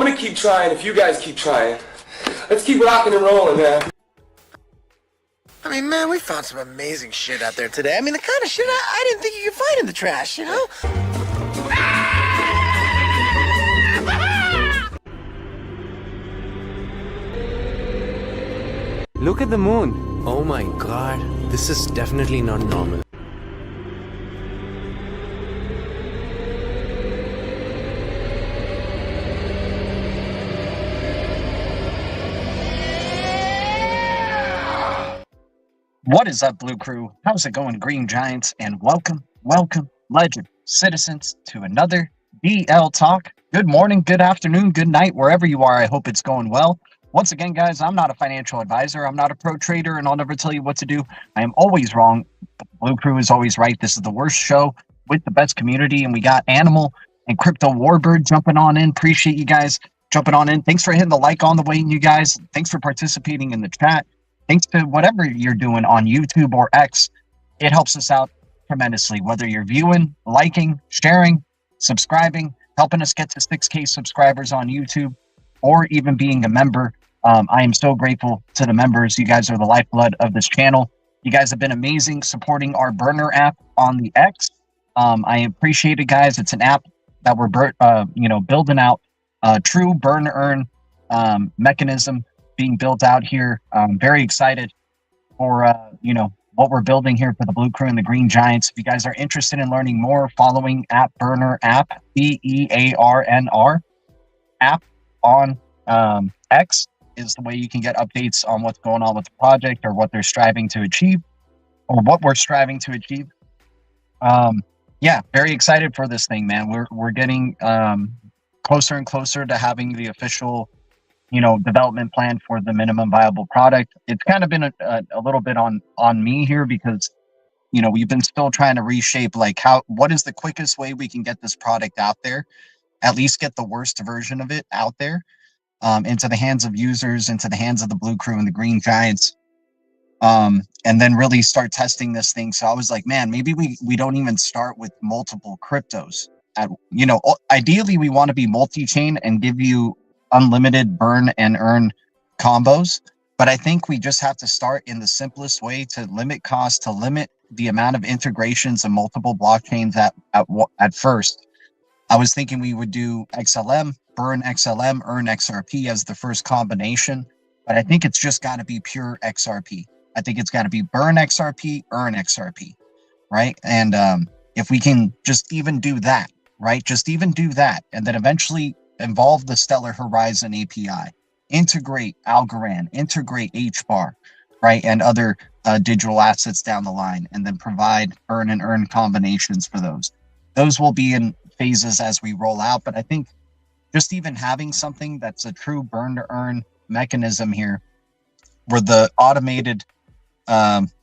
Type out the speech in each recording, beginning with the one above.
gonna keep trying if you guys keep trying. Let's keep rocking and rolling, man. I mean, man, we found some amazing shit out there today. I mean, the kind of shit I didn't think you could find in the trash, you know? Look at the moon. Oh my god, this is definitely not normal. What is up, Blue Crew? How's it going, Green Giants? And welcome, legend citizens, to another BL Talk. Good morning, good afternoon, good night, wherever you are. I hope it's going well. Once again, guys, I'm not a financial advisor. I'm not a pro trader, and I'll never tell you what to do. I am always wrong. Blue Crew is always right. This is the worst show with the best community, and we got Animal and Crypto Warbird jumping on in. Appreciate you guys jumping on in. Thanks for hitting the like on the way, you guys. Thanks for participating in the chat. Thanks to whatever you're doing on YouTube or X. It helps us out tremendously, whether you're viewing, liking, sharing, subscribing, helping us get to 6K subscribers on YouTube, or even being a member. I am so grateful to the members. You guys are the lifeblood of this channel. You guys have been amazing supporting our burner app on the X. I appreciate it, guys. It's an app that we're building out a true burn earn mechanism being built out here. I'm very excited for what we're building here for the Blue Crew and the Green Giants. If you guys are interested in learning more, following at Burner App, BEARNR app on X is the way you can get updates on what's going on with the project, or what they're striving to achieve, or what we're striving to achieve. Yeah, very excited for this thing, man. We're getting closer and closer to having the official development plan for the minimum viable product. It's kind of been a little bit on me here, because we've been still trying to reshape what is the quickest way we can get this product out there, at least get the worst version of it out there, into the hands of users, into the hands of the Blue Crew and the Green Giants, and then really start testing this thing. So I was like, man, maybe we don't even start with multiple cryptos. Ideally we want to be multi-chain and give you unlimited burn and earn combos, but I think we just have to start in the simplest way to limit costs, to limit the amount of integrations of multiple blockchains at first. I was thinking we would do XLM, burn XLM, earn XRP as the first combination, but I think it's just got to be pure XRP. I think it's got to be burn XRP, earn XRP, right? And if we can just even do that, right? Just even do that, and then eventually involve the Stellar Horizon API, integrate Algorand, integrate HBAR, right, and other digital assets down the line, and then provide burn and earn combinations for those. Those will be in phases as we roll out, but I think just even having something that's a true burn to earn mechanism here, where the automated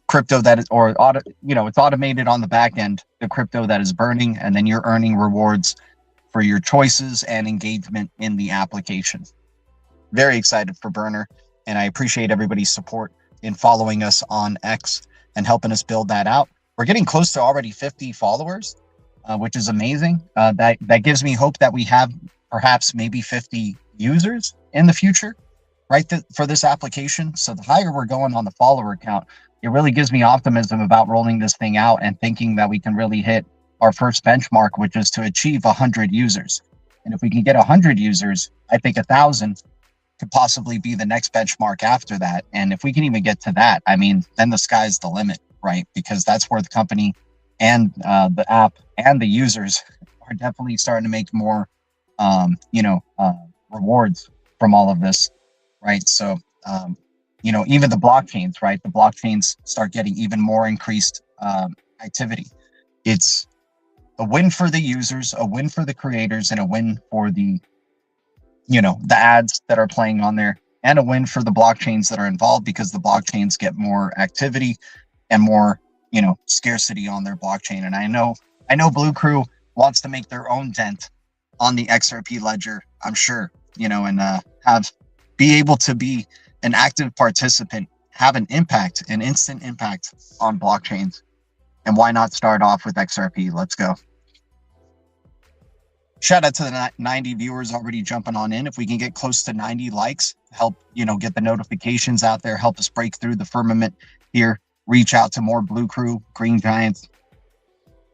crypto that is, it's automated on the back end, the crypto that is burning, and then you're earning rewards for your choices and engagement in the application. Very excited for Burner, and I appreciate everybody's support in following us on X and helping us build that out. We're getting close to already 50 followers, which is amazing. That gives me hope that we have perhaps maybe 50 users in the future, right, for this application. So the higher we're going on the follower count, it really gives me optimism about rolling this thing out and thinking that we can really hit our first benchmark, which is to achieve 100 users. And if we can get 100 users, I think 1,000 could possibly be the next benchmark after that. And if we can even get to that, I mean, then the sky's the limit, right? Because that's where the company and the app and the users are definitely starting to make more, rewards from all of this, right? So, even the blockchains, right? The blockchains start getting even more increased activity. It's a win for the users, a win for the creators, and a win for the ads that are playing on there, and a win for the blockchains that are involved, because the blockchains get more activity and more, scarcity on their blockchain. And I know Blue wants to make their own dent on the XRP ledger, I'm sure, and be able to be an active participant, have an impact, an instant impact on blockchains. And why not start off with XRP? Let's go. Shout out to the 90 viewers already jumping on in. If we can get close to 90 likes, help, get the notifications out there, help us break through the firmament here, reach out to more Blue Crew, Green Giants.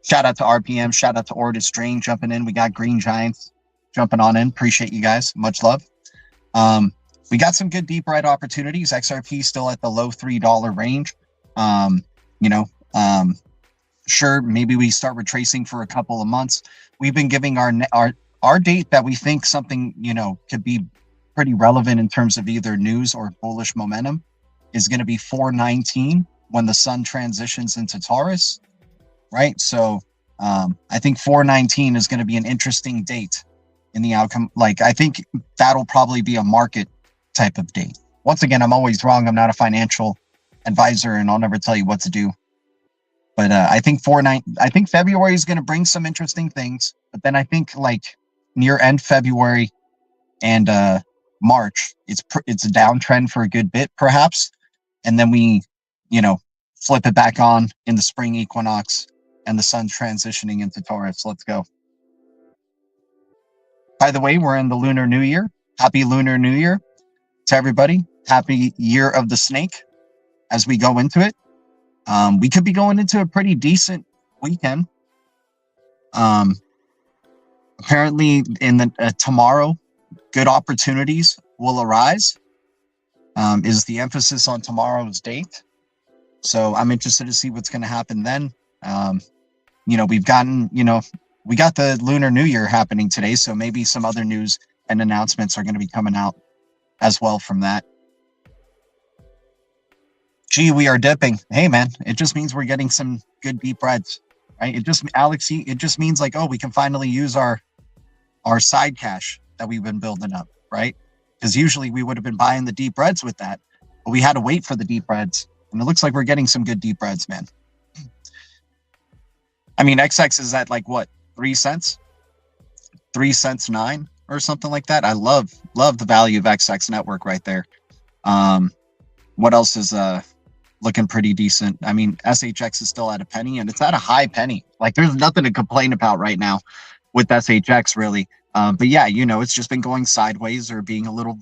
Shout out to RPM, shout out to Ortis Drain jumping in. We got Green Giants jumping on in. Appreciate you guys. Much love. We got some good deep red opportunities. XRP still at the low $3 range. Sure, maybe we start retracing for a couple of months. We've been giving our date that we think something, could be pretty relevant in terms of either news or bullish momentum is going to be 4/19 when the sun transitions into Taurus, right? So I think 4/19 is going to be an interesting date in the outcome. Like, I think that'll probably be a market type of date. Once again, I'm always wrong. I'm not a financial advisor and I'll never tell you what to do. But I think February is going to bring some interesting things. But then I think like near end February and March, it's a downtrend for a good bit, perhaps. And then we, flip it back on in the spring equinox and the sun transitioning into Taurus. Let's go. By the way, we're in the Lunar New Year. Happy Lunar New Year to everybody. Happy Year of the Snake as we go into it. We could be going into a pretty decent weekend. Apparently in the tomorrow, good opportunities will arise. Is the emphasis on tomorrow's date. So I'm interested to see what's going to happen then. We've gotten, we got the Lunar New Year happening today. So maybe some other news and announcements are going to be coming out as well from that. Gee, we are dipping. Hey, man, it just means we're getting some good deep reds, right? It just means like, oh, we can finally use our side cash that we've been building up, right? Because usually we would have been buying the deep reds with that, but we had to wait for the deep reds. And it looks like we're getting some good deep reds, man. I mean, XX is at like what, 3 cents? 3 cents 9 or something like that. I love the value of XX network right there. What else is looking pretty decent? I mean, SHX is still at a penny and it's at a high penny. Like there's nothing to complain about right now with SHX really. But yeah, it's just been going sideways or being a little,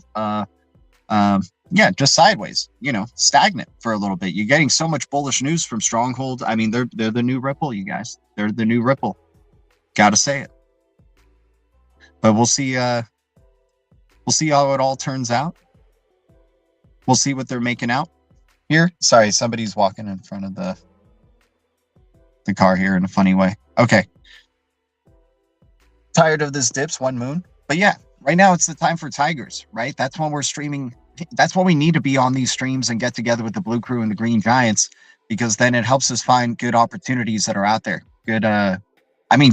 just sideways, stagnant for a little bit. You're getting so much bullish news from Stronghold. I mean, they're the new Ripple, you guys. They're the new Ripple. Gotta say it. But we'll see how it all turns out. We'll see what they're making out here. Sorry, somebody's walking in front of the car here in a funny way. Okay. Tired of this dips, one moon. But yeah, right now it's the time for Tigers, right? That's when we're streaming. That's when we need to be on these streams and get together with the Blue Crew and the Green Giants, because then it helps us find good opportunities that are out there. Good.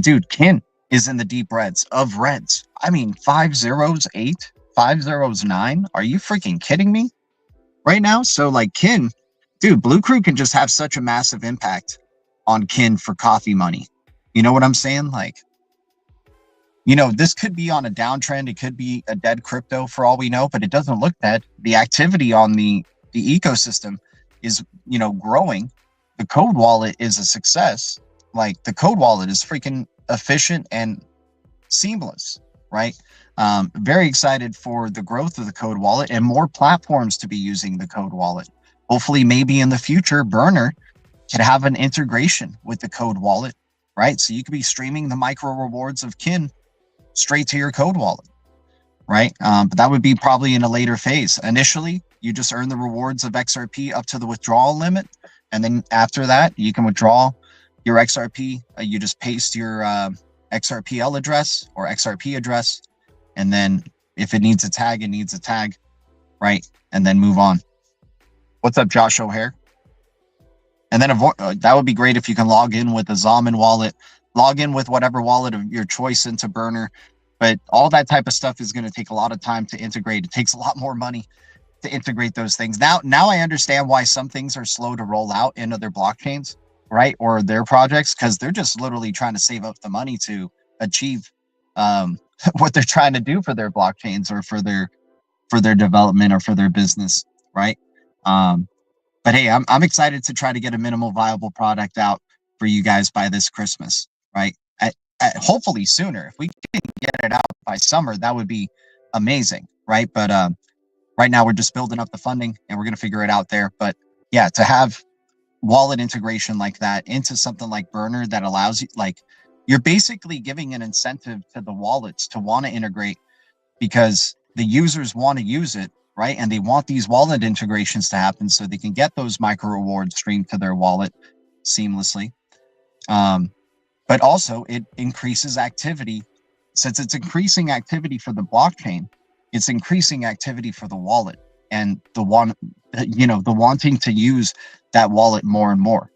Dude, Kin is in the deep reds of reds. I mean, 5 zeros 8, 5 zeros 9. Are you freaking kidding me? Right now, so like Kin, dude, Blue Crew can just have such a massive impact on Kin for coffee money. You know what I'm saying? Like, this could be on a downtrend. It could be a dead crypto for all we know, but it doesn't look dead. The activity on the ecosystem is, growing. The code wallet is a success. Like the code wallet is freaking efficient and seamless, right? Very excited for the growth of the code wallet and more platforms to be using the code wallet. Hopefully, maybe in the future, Burner can have an integration with the code wallet, right? So you could be streaming the micro rewards of Kin straight to your code wallet, right? But that would be probably in a later phase. Initially, you just earn the rewards of XRP up to the withdrawal limit. And then after that, you can withdraw your XRP. You just paste your XRPL address or XRP address. And then if it needs a tag, it needs a tag, right? And then move on. What's up, Josh O'Hare? And then that would be great if you can log in with a XAMAN wallet, log in with whatever wallet of your choice into Burner. But all that type of stuff is going to take a lot of time to integrate. It takes a lot more money to integrate those things. Now I understand why some things are slow to roll out in other blockchains, right? Or their projects, because they're just literally trying to save up the money to achieve what they're trying to do for their blockchains or for their development or for their business, right? But hey, I'm excited to try to get a minimal viable product out for you guys by this Christmas, right? At hopefully sooner. If we can get it out by summer, that would be amazing, right? But right now we're just building up the funding and we're going to figure it out there. But yeah, to have wallet integration like that into something like Burner that allows you, like, you're basically giving an incentive to the wallets to want to integrate because the users want to use it, right? And they want these wallet integrations to happen so they can get those micro rewards streamed to their wallet seamlessly. But also it increases activity. Since it's increasing activity for the blockchain, it's increasing activity for the wallet and the wanting to use that wallet more and more,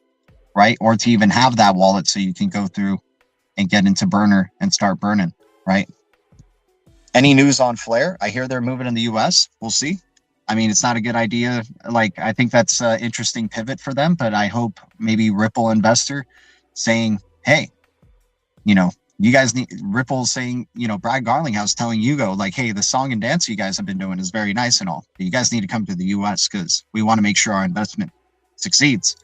right? Or to even have that wallet so you can go through and get into Burner and start burning, right? Any news on Flare? I hear they're moving in the US. We'll see. I mean, it's not a good idea. Like, I think that's an interesting pivot for them, but I hope maybe Ripple investor saying, hey, you guys need, Ripple saying, Brad Garlinghouse telling Hugo, like, hey, the song and dance you guys have been doing is very nice and all, but you guys need to come to the US because we want to make sure our investment succeeds,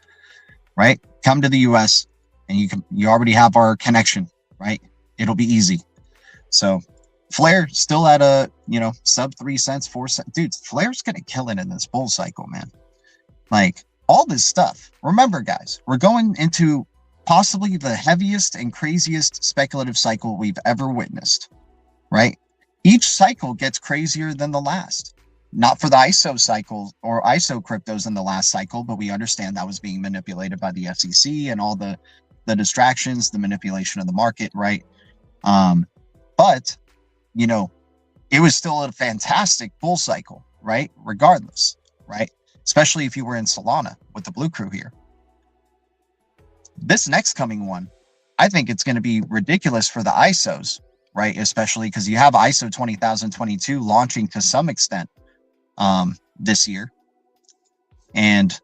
right? Come to the US and you already have our connection, right? It'll be easy. So Flare still at a, sub 3 cents, 4 cents. Dude, Flare's going to kill it in this bull cycle, man. Like, all this stuff. Remember, guys, we're going into possibly the heaviest and craziest speculative cycle we've ever witnessed, right? Each cycle gets crazier than the last. Not for the ISO cycle or ISO cryptos in the last cycle, but we understand that was being manipulated by the SEC and all the distractions, the manipulation of the market, right? But, it was still a fantastic bull cycle, right? Regardless, right? Especially if you were in Solana with the Blue Crew here. This next coming one, I think it's going to be ridiculous for the ISOs, right? Especially because you have ISO 20022 launching to some extent this year. And,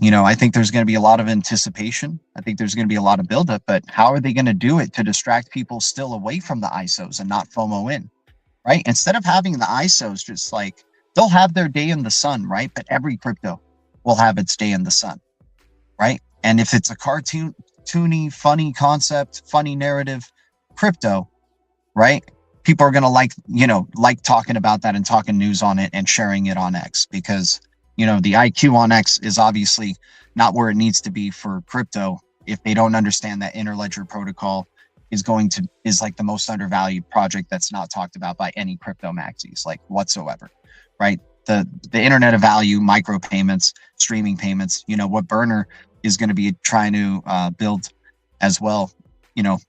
I think there's going to be a lot of anticipation. I think there's going to be a lot of buildup, but how are they going to do it to distract people still away from the ISOs and not FOMO in, right? Instead of having the ISOs just like, they'll have their day in the sun, right? But every crypto will have its day in the sun, right? And if it's a cartoony, funny concept, funny narrative crypto, right? People are going to like talking about that and talking news on it and sharing it on X because, the IQ on X is obviously not where it needs to be for crypto if they don't understand that Interledger protocol is like the most undervalued project that's not talked about by any crypto maxis, like whatsoever, right? The internet of value, micro payments, streaming payments, what Burner is going to be trying to build as well,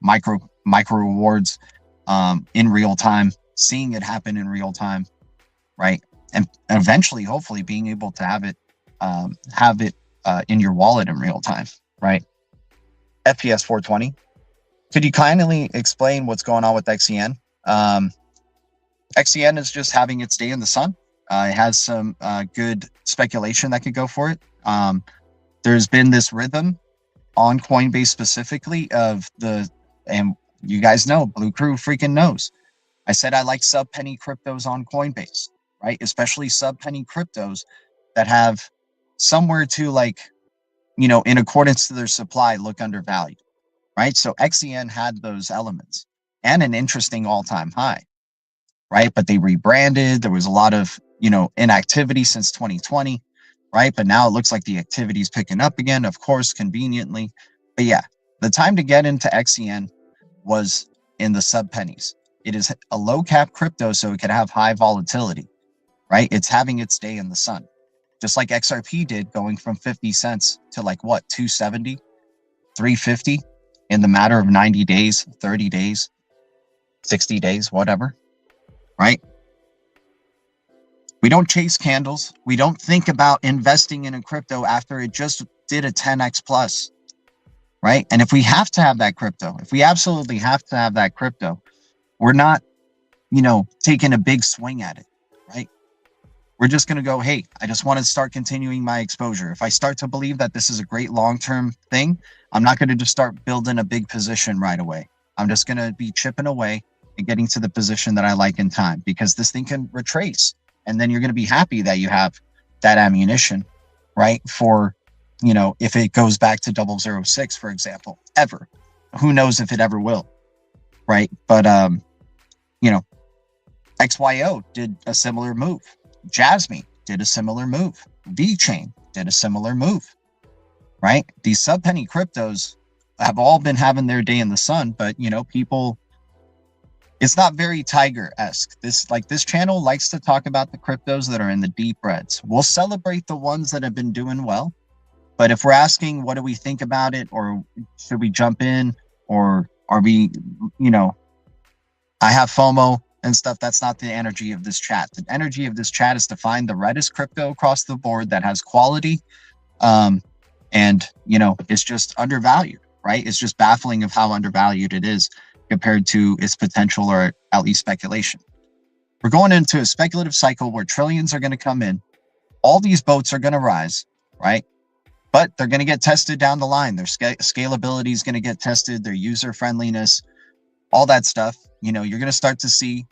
micro rewards in real time, seeing it happen in real time, right? And eventually, hopefully, being able to have it in your wallet in real time, right? FPS 420. Could you kindly explain what's going on with XCN? XCN is just having its day in the sun. It has some good speculation that could go for it. There's been this rhythm on Coinbase specifically and you guys know, Blue Crew freaking knows. I said I like sub-penny cryptos on Coinbase, right? Especially sub-penny cryptos that have somewhere to in accordance to their supply, look undervalued, right? So XCN had those elements and an interesting all-time high, right? But they rebranded. There was a lot of, inactivity since 2020, right? But now it looks like the activity is picking up again, of course, conveniently. But yeah, the time to get into XCN was in the sub pennies. It is a low cap crypto, so it could have high volatility, right? It's having its day in the sun, just like XRP did, going from 50 cents to 270, 350 in the matter of 90 days, 30 days, 60 days, whatever, right? We don't chase candles. We don't think about investing in a crypto after it just did a 10x plus, right? And if we have to have that crypto, if we absolutely have to have that crypto, we're not, taking a big swing at it, right? We're just going to go, hey, I just want to start continuing my exposure. If I start to believe that this is a great long-term thing, I'm not going to just start building a big position right away. I'm just going to be chipping away and getting to the position that I like in time, because this thing can retrace. And then you're going to be happy that you have that ammunition, right? For, if it goes back to 006, for example, ever. Who knows if it ever will, right? But You know, XYO did a similar move. Jasmine did a similar move. VeChain did a similar move, right? These sub penny cryptos have all been having their day in the sun, but you know, people, it's not very Tiger-esque. This channel likes to talk about the cryptos that are in the deep reds. We'll celebrate the ones that have been doing well, but if we're asking what do we think about it, or should we jump in, or are we, you know, I have FOMO and stuff, that's not the energy of this chat. The energy of this chat is to find the reddest crypto across the board that has quality, and you know, it's just undervalued, right? It's just baffling of how undervalued it is compared to its potential, or at least speculation. We're going into a speculative cycle where trillions are going to come in. All these boats are going to rise, right? But they're going to get tested down the line. Their scalability is going to get tested, their user friendliness, all that stuff. You know, you're going to start to see,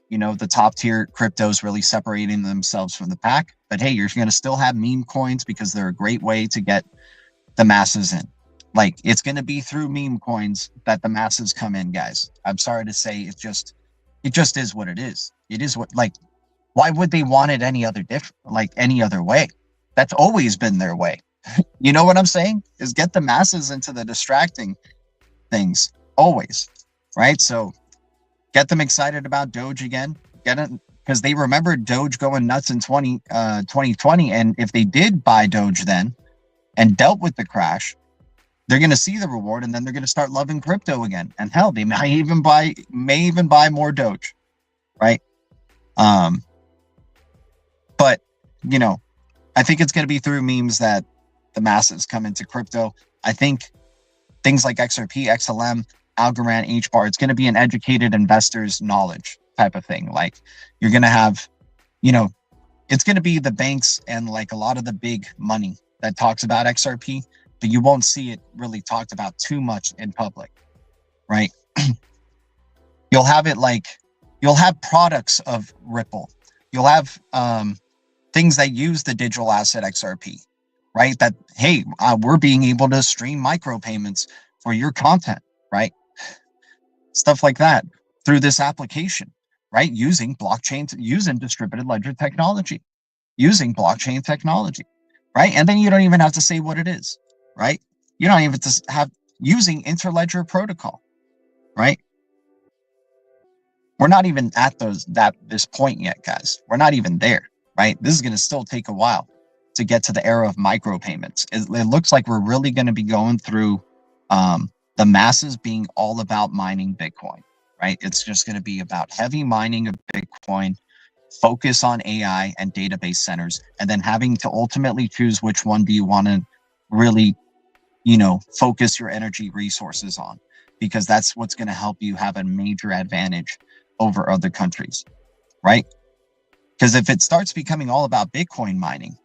you know, the top tier cryptos really separating themselves from the pack. But hey, you're going to still have meme coins because they're a great way to get the masses in. Like, it's going to be through meme coins that the masses come in, guys. I'm sorry to say, it just is what it is. It is what, like, why would they want it any other any other way? That's always been their way. You know what I'm saying? Is get the masses into the distracting things always, right? So get them excited about Doge again. Get it, because they remembered Doge going nuts in 2020, and if they did buy Doge then and dealt with the crash, they're going to see the reward, and then they're going to start loving crypto again. And hell, they may even buy more Doge, right? But you know, I think it's going to be through memes that the masses come into crypto. I think things like XRP, XLM, Algorand, HBAR, it's going to be an educated investor's knowledge type of thing. Like, you're going to have, you know, it's going to be the banks and like a lot of the big money that talks about XRP, but you won't see it really talked about too much in public, right? You'll have it like, you'll have products of Ripple. You'll have things that use the digital asset XRP, right? That, hey, we're being able to stream micropayments for your content, right? Stuff like that through this application, right? Using blockchain, using distributed ledger technology, using blockchain technology, right? And then you don't even have to say what it is, right? You don't even have using interledger protocol, right? We're not even at this point yet, guys. We're not even there, right? This is going to still take a while to get to the era of micropayments. It looks like we're really going to be going through the masses being all about mining Bitcoin, right? It's just going to be about heavy mining of Bitcoin, focus on AI and database centers, and then having to ultimately choose which one do you want to really, you know, focus your energy resources on, because that's what's going to help you have a major advantage over other countries, right? Because if it starts becoming all about Bitcoin mining,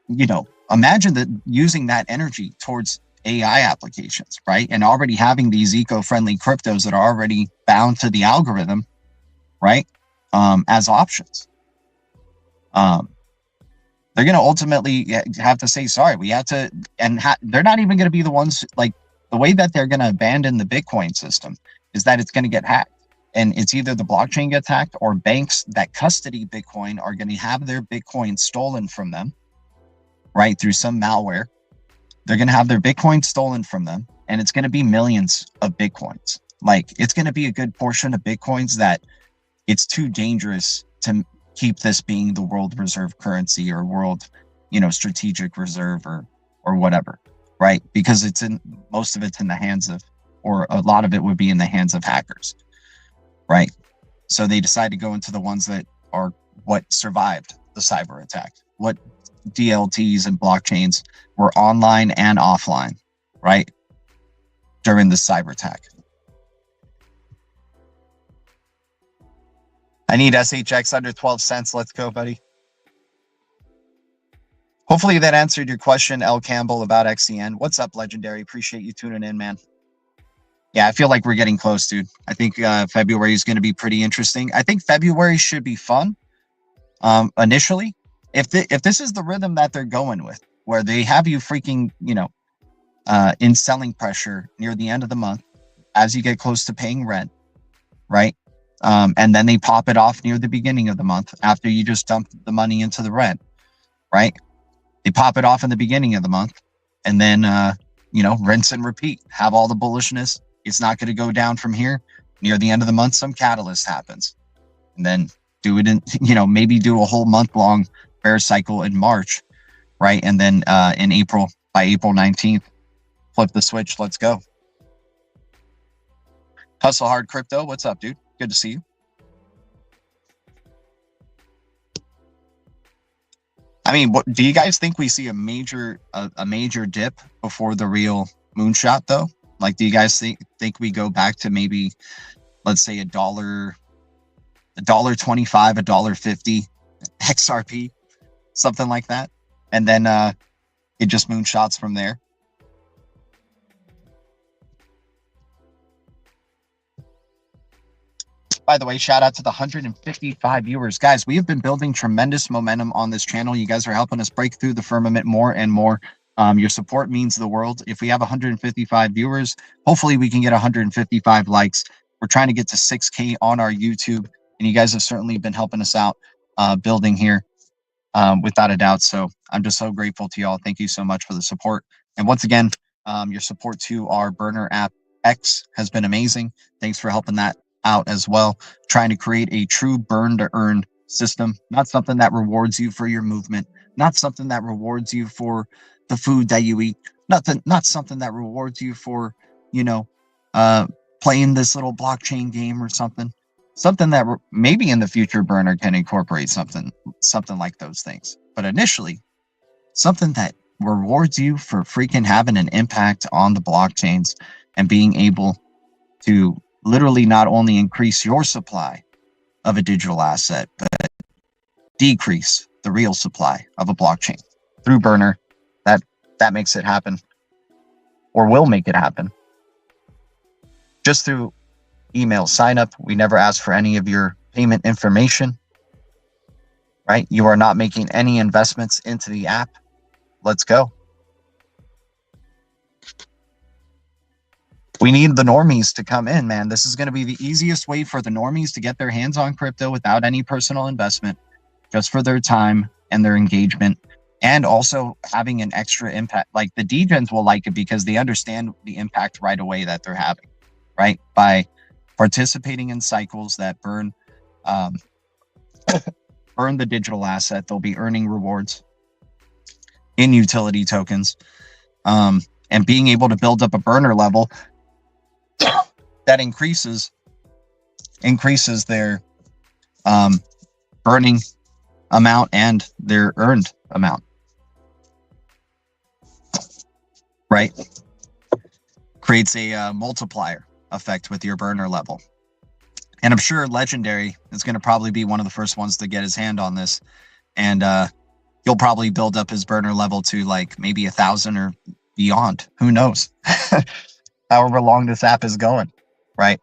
you know, imagine that using that energy towards AI applications, right? And already having these eco-friendly cryptos that are already bound to the algorithm, right? As options. They're going to ultimately have to say, sorry, we have to, and they're not even going to be the ones, like, the way that they're going to abandon the Bitcoin system is that it's going to get hacked. And it's either the blockchain gets hacked, or banks that custody Bitcoin are going to have their Bitcoin stolen from them, right? Through some malware. They're going to have their Bitcoin stolen from them, and it's going to be millions of Bitcoins. Like, it's going to be a good portion of Bitcoins that it's too dangerous to keep this being the world reserve currency or world, you know, strategic reserve or whatever, right? Because it's in, most of it's in the hands of, or a lot of it would be in the hands of hackers, right? So they decide to go into the ones that are what survived the cyber attack, what DLTs and blockchains were online and offline, right? During the cyber attack. I need SHX under 12 cents. Let's go, buddy. Hopefully that answered your question, L. Campbell, about XCN. What's up, Legendary? Appreciate you tuning in, man. Yeah, I feel like we're getting close, dude. I think February is going to be pretty interesting. I think February should be fun initially. If this is the rhythm that they're going with, where they have you freaking, you know, in selling pressure near the end of the month, as you get close to paying rent, right? And then they pop it off near the beginning of the month after you just dump the money into the red, right? They pop it off in the beginning of the month, and then, rinse and repeat. Have all the bullishness. It's not going to go down from here. Near the end of the month, some catalyst happens. And then do it in, maybe do a whole month-long bear cycle in March, right? And then in April, by April 19th, flip the switch. Let's go. Hustle Hard Crypto, what's up, dude? Good to see you. I mean, what do you guys think we see a major dip before the real moonshot though? Like, do you guys think we go back to maybe, let's say $1.25, $1.50 XRP, something like that, and then it just moonshots from there? By the way, shout out to the 155 viewers. Guys, we have been building tremendous momentum on this channel. You guys are helping us break through the firmament more and more. Your support means the world. If we have 155 viewers, hopefully we can get 155 likes. We're trying to get to 6K on our YouTube, and you guys have certainly been helping us out building here without a doubt. So I'm just so grateful to y'all. Thank you so much for the support. And once again, your support to our burner app X has been amazing. Thanks for helping that out as well. Trying to create a true burn to earn system, not something that rewards you for your movement, not something that rewards you for the food that you eat, not something that rewards you for, playing this little blockchain game or something that maybe in the future burner can incorporate something like those things. But initially, something that rewards you for freaking having an impact on the blockchains and being able to literally not only increase your supply of a digital asset, but decrease the real supply of a blockchain through burner. That makes it happen, or will make it happen, just through email sign up. We never ask for any of your payment information, right? You are not making any investments into the app. Let's go. We need the normies to come in, man. This is going to be the easiest way for the normies to get their hands on crypto without any personal investment, just for their time and their engagement, and also having an extra impact. Like, the DGens will like it because they understand the impact right away that they're having, right? By participating in cycles that burn the digital asset, they'll be earning rewards in utility tokens, and being able to build up a burner level that increases their burning amount and their earned amount, right? Creates a multiplier effect with your burner level. And I'm sure Legendary is going to probably be one of the first ones to get his hand on this, and he'll probably build up his burner level to like maybe 1,000 or beyond. Who knows? However long this app is going, right?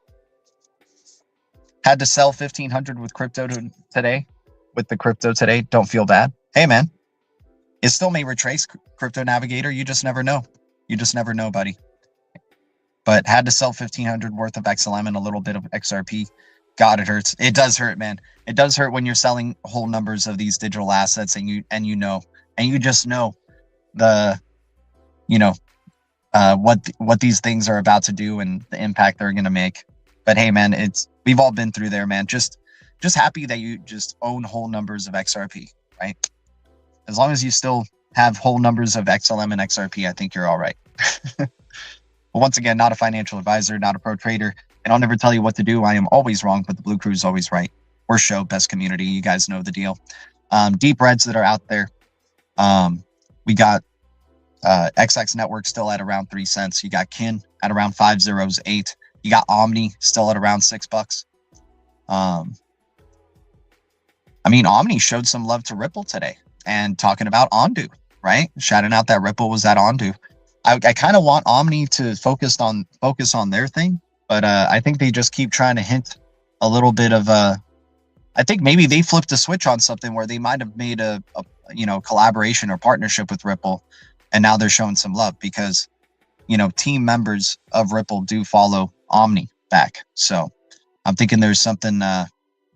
Had to sell 1,500 with crypto today. With the crypto today, don't feel bad. Hey, man, it still may retrace. Crypto Navigator. You just never know. You just never know, buddy. But had to sell 1,500 worth of XLM and a little bit of XRP. God, it hurts. It does hurt, man. It does hurt when you're selling whole numbers of these digital assets, and you just know the, what these things are about to do and the impact they're going to make. But hey, man, we've all been through there, man. Just happy that you just own whole numbers of XRP, right? As long as you still have whole numbers of XLM and XRP, I think you're all right. But once again, not a financial advisor, not a pro trader, and I'll never tell you what to do. I am always wrong, but the Blue Crew is always right. Worst show, best community. You guys know the deal. Deep reds that are out there. We got XX Network still at around 3 cents. You got Kin at around 508. You got Omni still at around $6. Omni showed some love to Ripple today, and talking about Ondu, right? Shouting out that Ripple was at Ondu. I kind of want Omni to focus on their thing, but I think they just keep trying to hint a little bit of I think maybe they flipped a switch on something where they might have made a collaboration or partnership with Ripple, and now they're showing some love because team members of Ripple do follow Omni back. So I'm thinking there's something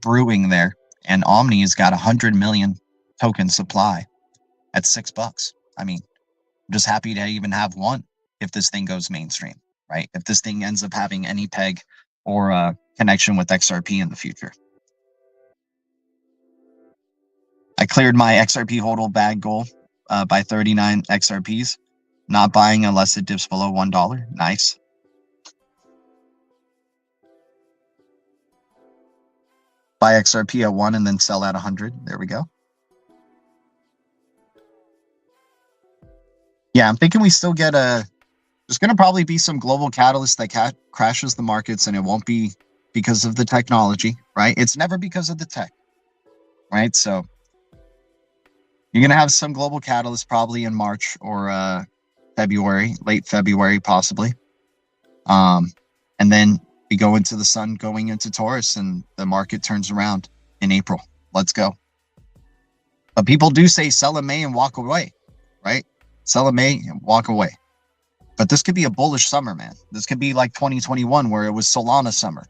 brewing there, and Omni has got 100 million token supply at $6. I mean, I'm just happy to even have one if this thing goes mainstream, right? If this thing ends up having any peg or connection with XRP in the future. I cleared my XRP hodl bag goal by 39 XRPs. Not buying unless it dips below $1. Nice. Buy XRP at 1 and then sell at 100. There we go. Yeah, I'm thinking we still get a... There's going to probably be some global catalyst that crashes the markets, and it won't be because of the technology, right? It's never because of the tech, right? So you're going to have some global catalyst probably in March or February, late February possibly. And then we go into the sun going into Taurus, and the market turns around in April. Let's go. But people do say sell in May and walk away, right? Sell in May and walk away. But this could be a bullish summer, man. This could be like 2021 where it was Solana summer,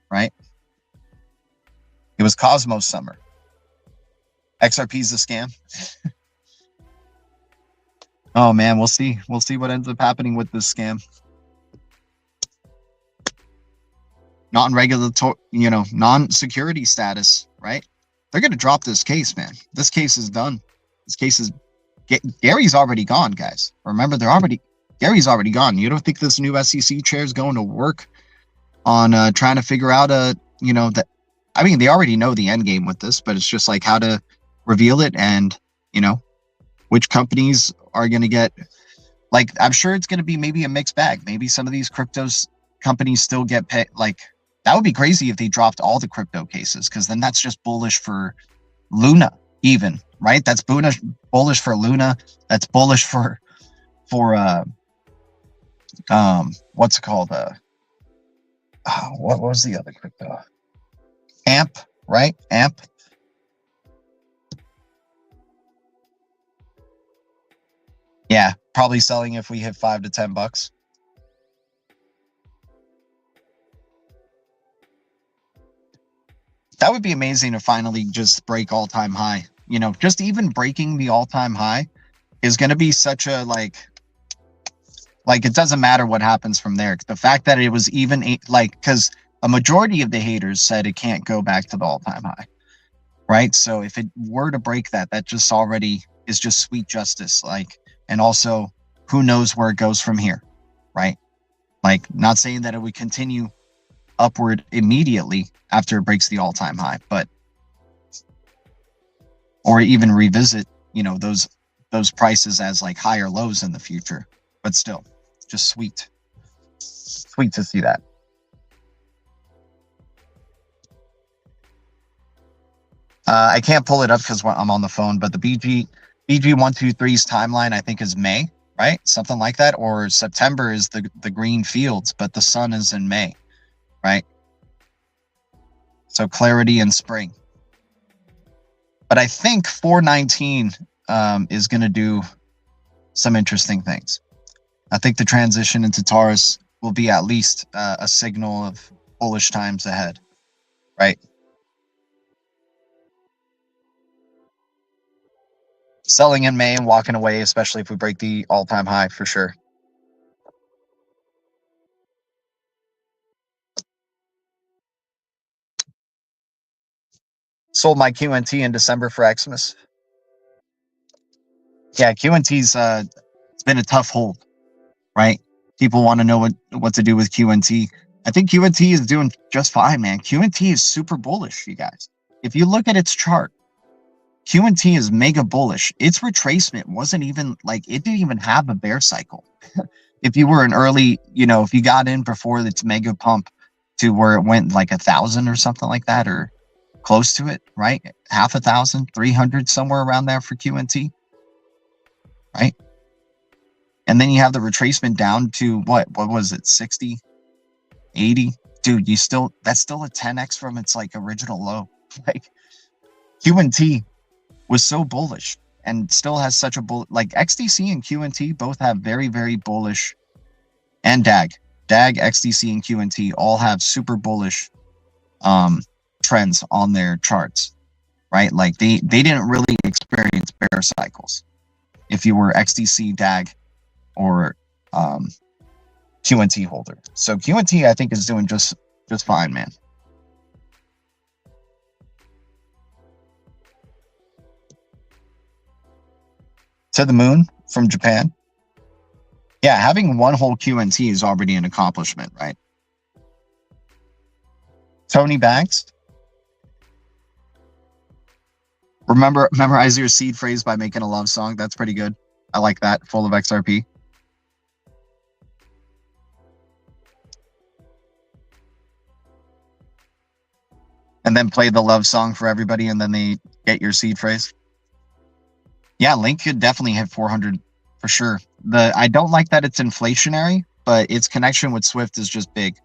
right? It was Cosmos summer. XRP's a scam. Oh man, we'll see. We'll see what ends up happening with this scam. Non-regulatory, non-security status, right? They're going to drop this case, man. This case is done. This case is... Gary's already gone, guys. Remember, Gary's already gone. You don't think this new SEC chair is going to work on trying to figure out I mean, they already know the end game with this, but it's just like how to reveal it and, which companies are going to get, like, I'm sure it's going to be maybe a mixed bag. Maybe some of these cryptos companies still get paid. Like, that would be crazy if they dropped all the crypto cases, because then that's just bullish for Luna even, right? That's bullish for Luna. That's bullish for what's it called? What was the other crypto? AMP, right? AMP. Yeah, probably selling if we hit $5 to $10. That would be amazing to finally just break all-time high. Just even breaking the all-time high is going to be such a like it doesn't matter what happens from there. The fact that it was even because a majority of the haters said it can't go back to the all-time high, right? So if it were to break that just already is just sweet justice. And also who knows where it goes from here, right? Not saying that it would continue upward immediately after it breaks the all-time high, but or even revisit, those prices as like higher lows in the future. But still, just sweet to see that. I can't pull it up because I'm on the phone, but the BG123's timeline, I think, is May, right? Something like that. Or September is the green fields, but the sun is in May, right? So clarity in spring. But I think 419 is going to do some interesting things. I think the transition into Taurus will be at least a signal of bullish times ahead, right? Selling in May and walking away, especially if we break the all-time high, for sure. Sold my QNT in December for Xmas. Yeah, QNT's it's been a tough hold, right? People want to know what to do with QNT. I think QNT is doing just fine, man. QNT is super bullish, you guys. If you look at its chart, QNT is mega bullish. Its retracement wasn't even it didn't even have a bear cycle. If you were an early, if you got in before its mega pump to where it went like 1,000 or something like that, or close to it, right? 1,000, 300, somewhere around there for QNT, right? And then you have the retracement down to what was it? 60, 80? Dude, that's still a 10x from its original low. QNT was so bullish and still has such a XDC and QNT both have very, very bullish, and DAG, XDC and QNT all have super bullish trends on their charts, right? Like they didn't really experience bear cycles. If you were XDC, DAG, or QNT holder. So QNT, I think, is doing just fine, man. To the moon from Japan. Yeah, having one whole QNT is already an accomplishment, right? Tony Banks. Memorize your seed phrase by making a love song. That's pretty good. I like that. Full of XRP. And then play the love song for everybody, and then they get your seed phrase. Yeah, Link could definitely hit 400 for sure. I don't like that it's inflationary, but its connection with Swift is just big.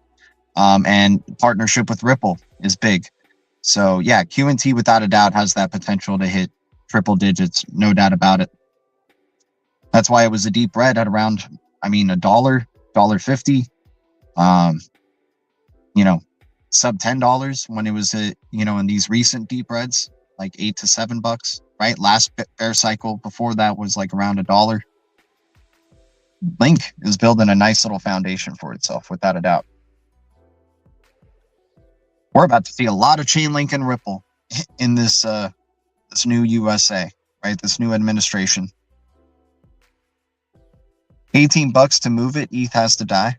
And partnership with Ripple is big. So yeah, QNT without a doubt has that potential to hit triple digits, no doubt about it. That's why it was a deep red at around, I mean, $1.50. You know, sub $10 when it was, you know, in these recent deep reds, like $8 to $7, right? Last bear cycle before that was like around $1. Link is building a nice little foundation for itself, without a doubt. We're about to see a lot of Chainlink and Ripple in this this new USA, right? This new administration. $18 to move it. ETH has to die.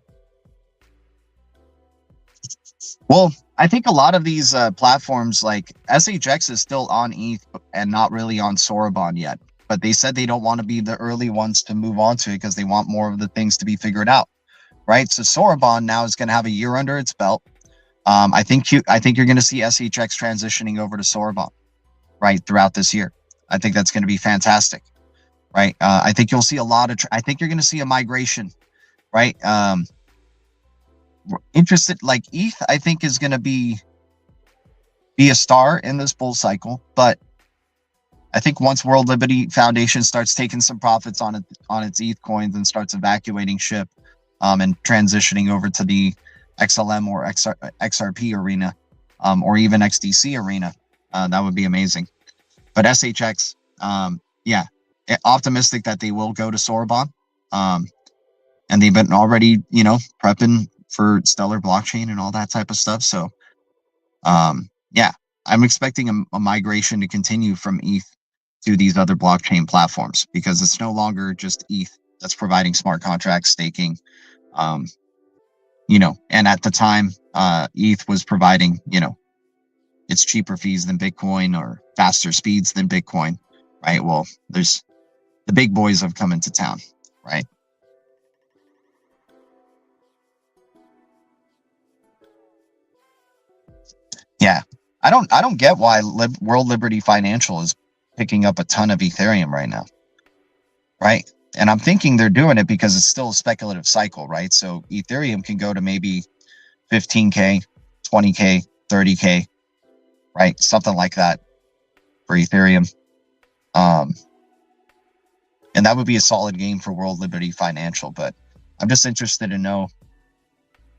Well, I think a lot of these platforms, like SHX is still on ETH and not really on Sorobon yet. But they said they don't want to be the early ones to move on to it because they want more of the things to be figured out, right? So Sorobon now is going to have a year under its belt. I think you're going to see SHX transitioning over to Sorobon, right, throughout this year. I think that's going to be fantastic, right? I think you'll see a lot of. I think you're going to see a migration, right? Interested, like ETH, I think is going to be a star in this bull cycle, but I think once World Liberty Foundation starts taking some profits on its ETH coins and starts evacuating SHIB, and transitioning over to the XLM or XRP arena, or even XDC arena, that would be amazing. But SHX, yeah, optimistic that they will go to Sorobon, and they've been already, you know, prepping for Stellar blockchain and all that type of stuff. So, yeah, I'm expecting a migration to continue from ETH to these other blockchain platforms, because it's no longer just ETH that's providing smart contract staking. You know, and at the time, ETH was providing, you know, it's cheaper fees than Bitcoin or faster speeds than Bitcoin, right? Well, there's the big boys have come into town, right? Yeah, I don't get why World Liberty Financial is picking up a ton of Ethereum right now, right? And I'm thinking they're doing it because it's still a speculative cycle, right? So Ethereum can go to maybe 15K, 20K, 30K, right? Something like that for Ethereum. And that would be a solid game for World Liberty Financial. But I'm just interested to know,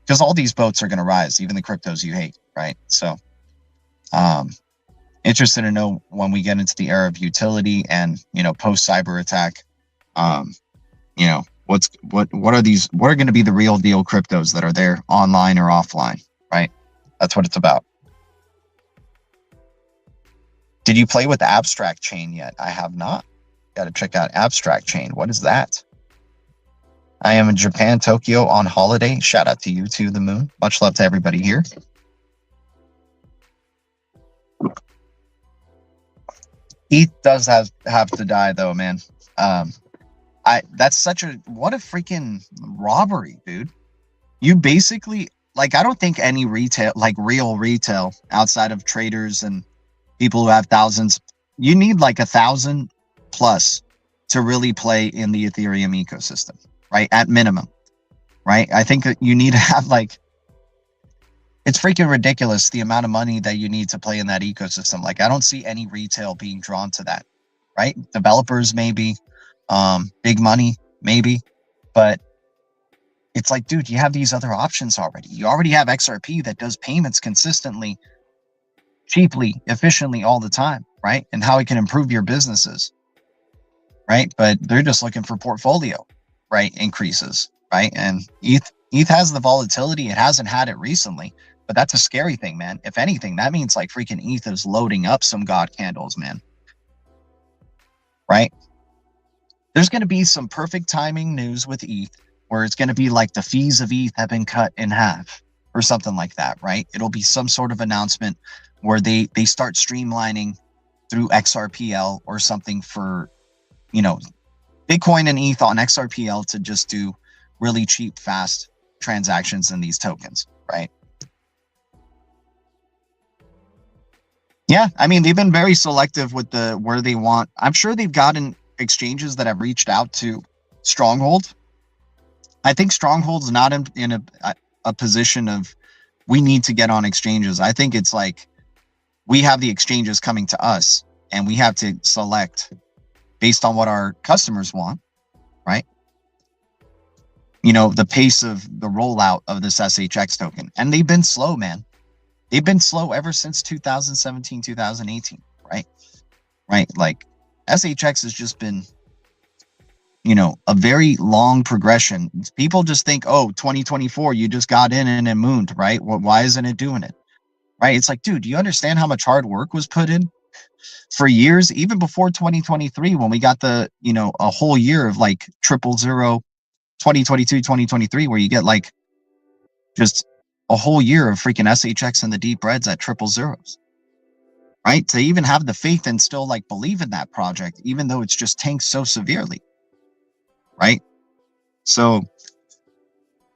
because all these boats are going to rise, even the cryptos you hate, right? So interested to know when we get into the era of utility and, you know, post cyber attack, you know, what are going to be the real deal cryptos that are there online or offline, right? That's what it's about. Did you play with Abstract Chain yet? I have not. Got to check out Abstract Chain. What is that? I am in Japan, Tokyo on holiday. Shout out to you too, the moon. Much love to everybody here. ETH does have to die though, man. That's such a, what a freaking robbery, dude. You basically, like, I don't think any retail, like real retail outside of traders and people who have thousands, you need like 1,000 plus to really play in the Ethereum ecosystem, right? At minimum, right? I think that you need to have like, it's freaking ridiculous the amount of money that you need to play in that ecosystem. Like, I don't see any retail being drawn to that, right? Developers maybe, big money maybe, but It's like, dude, you have these other options already. You already have XRP that does payments consistently, cheaply, efficiently all the time, right? And how it can improve your businesses, right? But they're just looking for portfolio, right? Increases, right? And ETH has the volatility. It hasn't had it recently, but that's a scary thing, man. If anything, that means like freaking ETH is loading up some God candles, man. Right? There's going to be some perfect timing news with ETH where it's going to be like the fees of ETH have been cut in half or something like that, right? It'll be some sort of announcement where they start streamlining through XRPL or something for, you know, Bitcoin and ETH on XRPL to just do really cheap, fast transactions in these tokens, right? Yeah, I mean, they've been very selective with where they want. I'm sure they've gotten exchanges that have reached out to Stronghold. I think Stronghold's not in a position of we need to get on exchanges. I think it's like we have the exchanges coming to us and we have to select based on what our customers want, right? You know, the pace of the rollout of this SHX token. And they've been slow, man. They've been slow ever since 2017, 2018, right? Right? Like SHX has just been, you know, a very long progression. People just think, oh, 2024, you just got in and it mooned, right? Well, why isn't it doing it? Right? It's like, dude, do you understand how much hard work was put in for years, even before 2023, when we got the, you know, a whole year of like 000, 2022, 2023, where you get like just a whole year of freaking SHX and the deep reds at 000, right? To even have the faith and still like believe in that project, even though it's just tanked so severely, right? So,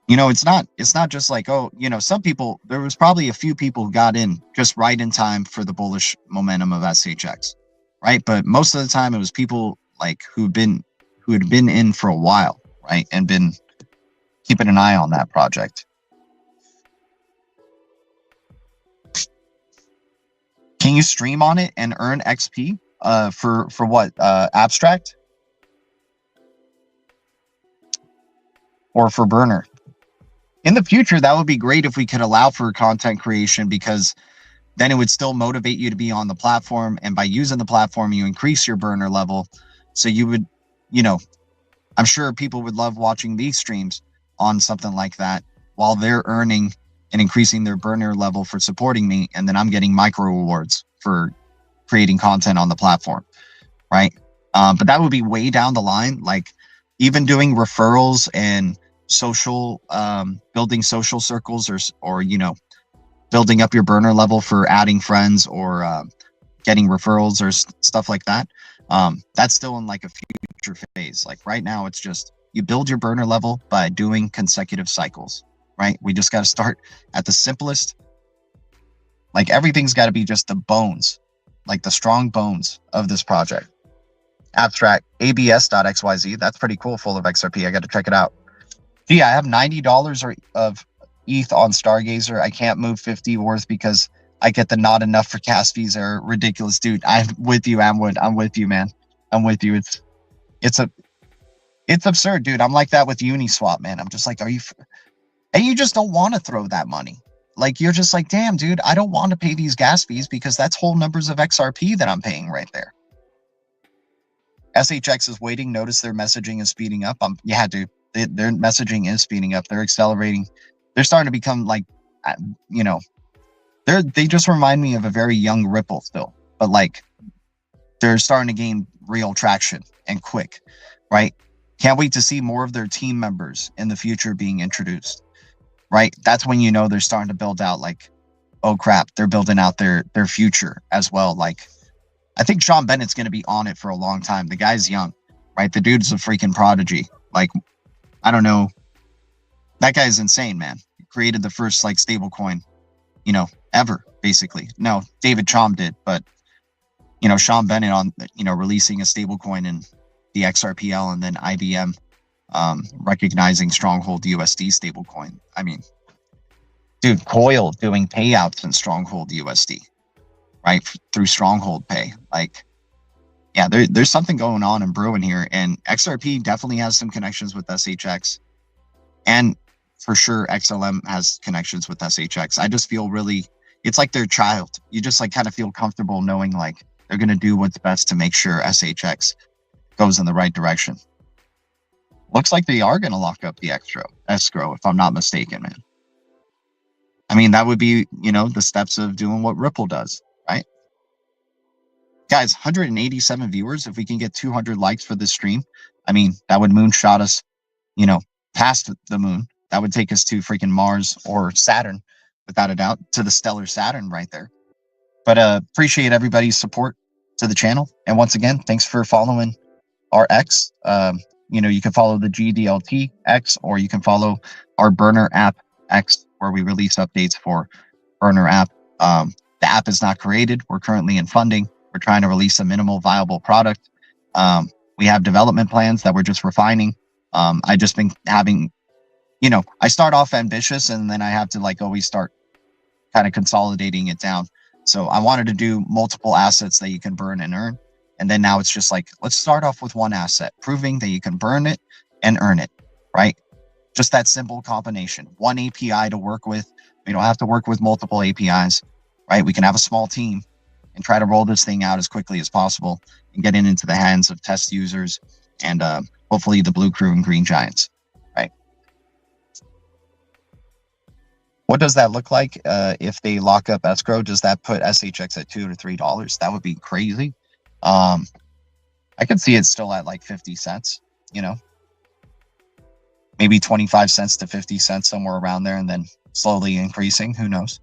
you know, it's not just like, oh, you know, some people, there was probably a few people who got in just right in time for the bullish momentum of SHX, right? But most of the time it was people like who had been in for a while, right? And been keeping an eye on that project. Can you stream on it and earn XP for what? Abstract? Or for burner? In the future, that would be great if we could allow for content creation, because then it would still motivate you to be on the platform. And by using the platform, you increase your burner level. So you would, you know, I'm sure people would love watching these streams on something like that while they're earning and increasing their burner level for supporting me. And then I'm getting micro rewards for creating content on the platform, right? But that would be way down the line. Like even doing referrals and social, building social circles or, you know, building up your burner level for adding friends or getting referrals or stuff like that. That's still in like a future phase. Like right now, it's just you build your burner level by doing consecutive cycles, right? We just got to start at the simplest. Like everything's got to be just the bones, like the strong bones of this project. Abstract abs.xyz. That's pretty cool. Full of XRP. I got to check it out. Gee, I have $90 of ETH on Stargazer. I can't move 50 worth because I get the not enough for gas fees are ridiculous, dude. I'm with you, Amwood. I'm with you, man. I'm with you. It's absurd, dude. I'm like that with Uniswap, man. I'm just like, are you? And you just don't want to throw that money. Like you're just like, damn, dude. I don't want to pay these gas fees because that's whole numbers of XRP that I'm paying right there. SHX is waiting. Notice their messaging is speeding up. Yeah, dude. Their messaging is speeding up. They're accelerating. They're starting to become like, you know, they just remind me of a very young Ripple still, but like they're starting to gain real traction and quick, right? Can't wait to see more of their team members in the future being introduced, right? That's when you know they're starting to build out like, oh crap, they're building out their future as well. Like I think Sean Bennett's going to be on it for a long time. The guy's young, right? The dude's a freaking prodigy. Like, I don't know. That guy's insane, man. He created the first like stable coin, you know, ever, basically. No, David Chaum did, but you know, Sean Bennett on, you know, releasing a stable coin in the XRPL and then IBM recognizing Stronghold USD stable coin. I mean, dude, Coil doing payouts in Stronghold USD, right? Through Stronghold Pay. Like, yeah, there's something going on and brewing here, and XRP definitely has some connections with SHX. And for sure XLM has connections with SHX. I just feel really, it's like their child. You just like kind of feel comfortable knowing like they're going to do what's best to make sure SHX goes in the right direction. Looks like they are going to lock up the escrow, if I'm not mistaken, man. I mean, that would be, you know, the steps of doing what Ripple does, right? Guys, 187 viewers. If we can get 200 likes for this stream, I mean, that would moonshot us, you know, past the moon. That would take us to freaking Mars or Saturn, without a doubt, to the stellar Saturn right there. But appreciate everybody's support to the channel. And once again, thanks for following our X. You know, you can follow the GDLT X, or you can follow our burner app X, where we release updates for burner app. The app is not created. We're currently in funding. We're trying to release a minimal viable product. We have development plans that we're just refining. I just been having, you know, I start off ambitious and then I have to like always start kind of consolidating it down. So I wanted to do multiple assets that you can burn and earn. And then now it's just like, let's start off with one asset, proving that you can burn it and earn it, right? Just that simple combination. One API to work with. We don't have to work with multiple APIs, right? We can have a small team and try to roll this thing out as quickly as possible and get it into the hands of test users and hopefully the blue crew and green giants, right? What does that look like if they lock up escrow? Does that put SHX at $2 to $3? That would be crazy. I could see it still at like 50 cents, you know, maybe 25 cents to 50 cents, somewhere around there, and then slowly increasing. Who knows?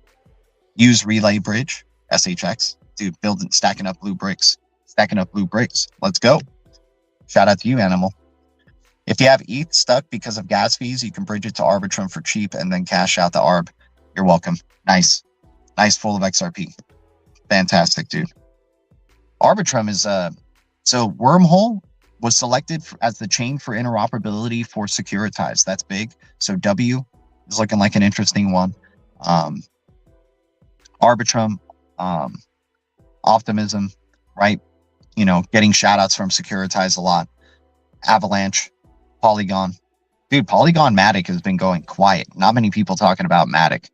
Use Relay Bridge, SHX, dude, stacking up blue bricks. Let's go. Shout out to you, Animal. If you have ETH stuck because of gas fees, you can bridge it to Arbitrum for cheap and then cash out the ARB. You're welcome. Nice full of XRP. Fantastic, dude. Arbitrum is so Wormhole was selected as the chain for interoperability for Securitized. That's big. So W is looking like an interesting one. Arbitrum, Optimism, right? You know, getting shout outs from Securitized a lot. Avalanche, Polygon. Dude, Polygon Matic has been going quiet. Not many people talking about Matic.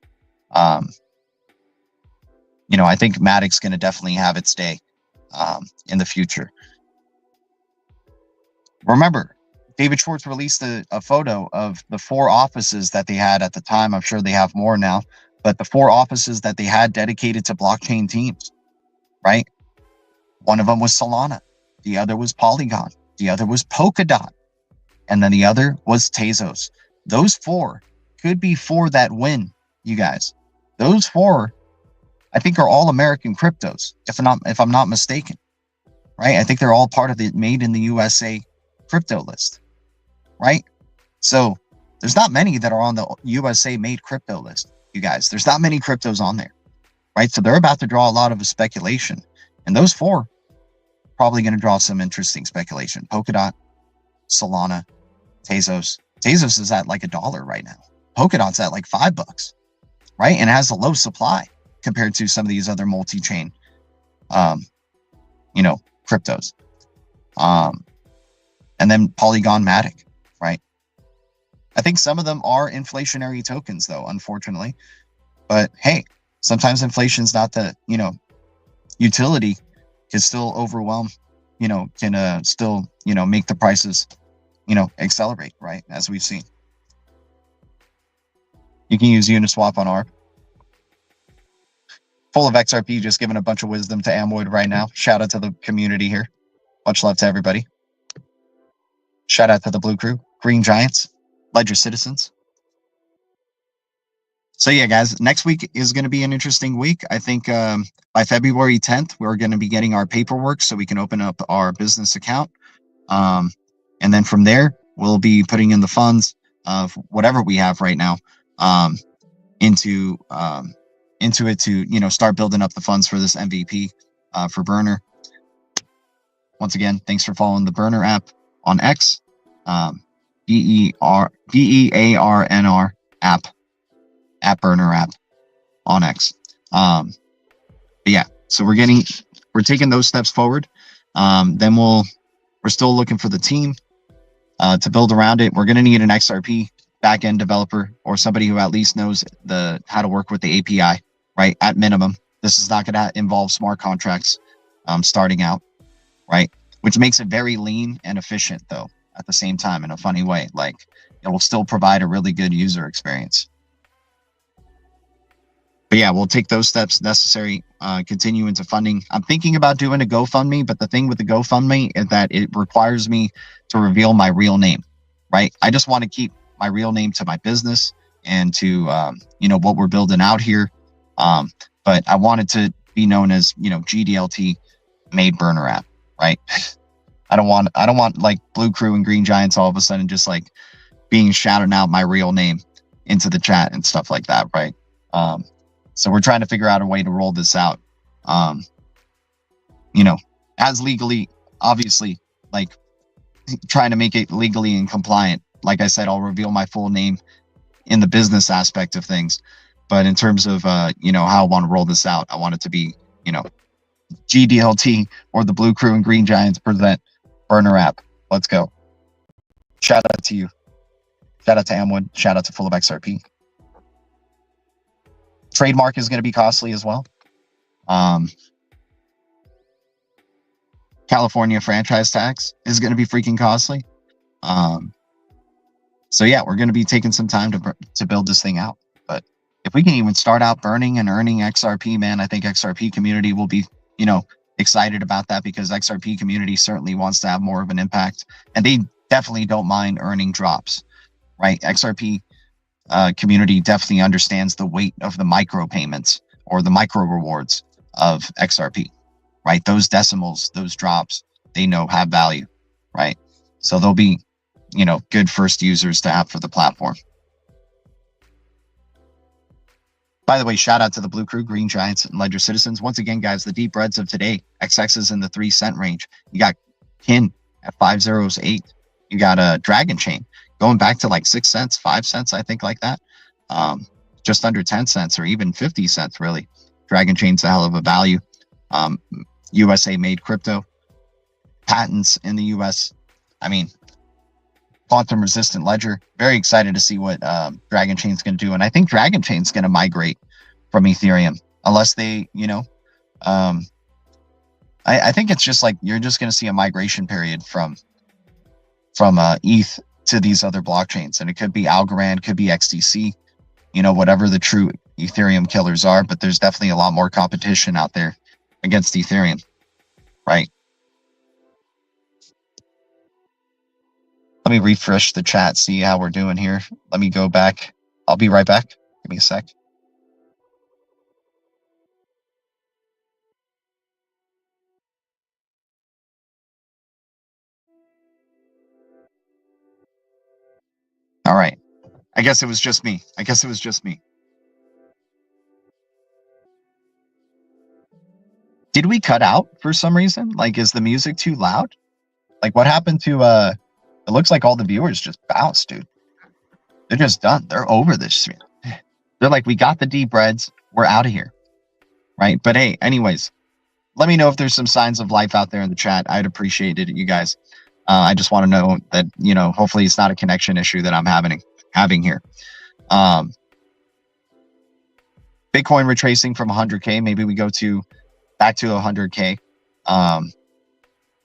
You know, I think Matic's going to definitely have its day in the future. Remember, David Schwartz released a photo of the 4 offices that they had at the time. I'm sure they have more now, but the 4 offices that they had dedicated to blockchain teams, right? One of them was Solana. The other was Polygon. The other was Polkadot. And then the other was Tezos. Those 4 could be 4 that win, you guys. Those 4, I think, are all American cryptos, if I'm not mistaken, right? I think they're all part of the Made in the USA crypto list, right? So there's not many that are on the USA made crypto list, you guys. There's not many cryptos on there, right? So they're about to draw a lot of speculation, and those 4 probably going to draw some interesting speculation. Polkadot, Solana, Tezos. Tezos is at like $1 right now. Polkadot's at like $5, right? And it has a low supply compared to some of these other multi-chain, you know, cryptos. And then Polygon Matic, right? I think some of them are inflationary tokens, though, unfortunately. But hey, sometimes inflation's not the, you know, utility can still overwhelm, you know, can still, you know, make the prices, you know, accelerate, right? As we've seen. You can use Uniswap on ARB. Full of XRP, just giving a bunch of wisdom to Amwoid right now. Shout out to the community here. Much love to everybody. Shout out to the Blue Crew, Green Giants, Ledger Citizens. So yeah, guys, next week is going to be an interesting week. I think by February 10th, we're going to be getting our paperwork so we can open up our business account. And then from there, we'll be putting in the funds of whatever we have right now into it to, you know, start building up the funds for this MVP for Burner. Once again, thanks for following the Burner app on X, BEARNR app Burner app on X. But yeah, so we're taking those steps forward. Then we're still looking for the team to build around it. We're going to need an XRP back-end developer or somebody who at least knows how to work with the API, right? At minimum, this is not going to involve smart contracts starting out, right? Which makes it very lean and efficient, though, at the same time, in a funny way. Like, it will still provide a really good user experience. But yeah, we'll take those steps necessary, continue into funding. I'm thinking about doing a GoFundMe, but the thing with the GoFundMe is that it requires me to reveal my real name, right? I just want to keep my real name to my business and to, what we're building out here. But I want it to be known as, GDLT made burner app, right? I don't want like Blue Crew and Green Giants all of a sudden just like being shouting out my real name into the chat and stuff like that, right? So we're trying to figure out a way to roll this out, as legally, obviously, like trying to make it legally and compliant. Like I said, I'll reveal my full name in the business aspect of things. But in terms of, how I want to roll this out, I want it to be, GDLT or the Blue Crew and Green Giants present burner app. Let's go. Shout out to you. Shout out to Amwood. Shout out to Full of XRP. Trademark is going to be costly as well. California franchise tax is going to be freaking costly. So yeah, we're going to be taking some time to build this thing out. But if we can even start out burning and earning XRP, man, I think XRP community will be, excited about that, because XRP community certainly wants to have more of an impact, and they definitely don't mind earning drops, right? XRP community definitely understands the weight of the micro payments or the micro rewards of XRP, right? Those decimals, those drops, they know have value, right? So they'll be, good first users to have for the platform. By the way, shout out to the Blue Crew, Green Giants, and Ledger Citizens. Once again, guys, the deep reds of today, XX is in the 3-cent range. You got Kin at 508. You got a Dragon Chain going back to like 6 cents, 5 cents, I think, like that. Just under 10 cents or even 50 cents, really. Dragon Chain's a hell of a value. USA made crypto. Patents in the US. I mean, quantum resistant ledger. Very excited to see what Dragon Chain's going to do. And I think Dragon Chain's going to migrate from Ethereum, unless they, I think it's just like, you're just going to see a migration period from ETH to these other blockchains. And it could be Algorand, could be XDC, whatever the true Ethereum killers are, but there's definitely a lot more competition out there against Ethereum, right? Let me refresh the chat, see how we're doing here. Let me go back. I'll be right back. Give me a sec. All right. I guess it was just me. Did we cut out for some reason? Like, is the music too loud? Like, what happened to, it looks like all the viewers just bounced, dude. They're just done. They're over this shit. They're like, we got the deep reds. We're out of here. Right? But hey, anyways, let me know if there's some signs of life out there in the chat. I'd appreciate it, you guys. I just want to know that, hopefully it's not a connection issue that I'm having here. Bitcoin retracing from 100K. Maybe we go back to 100K and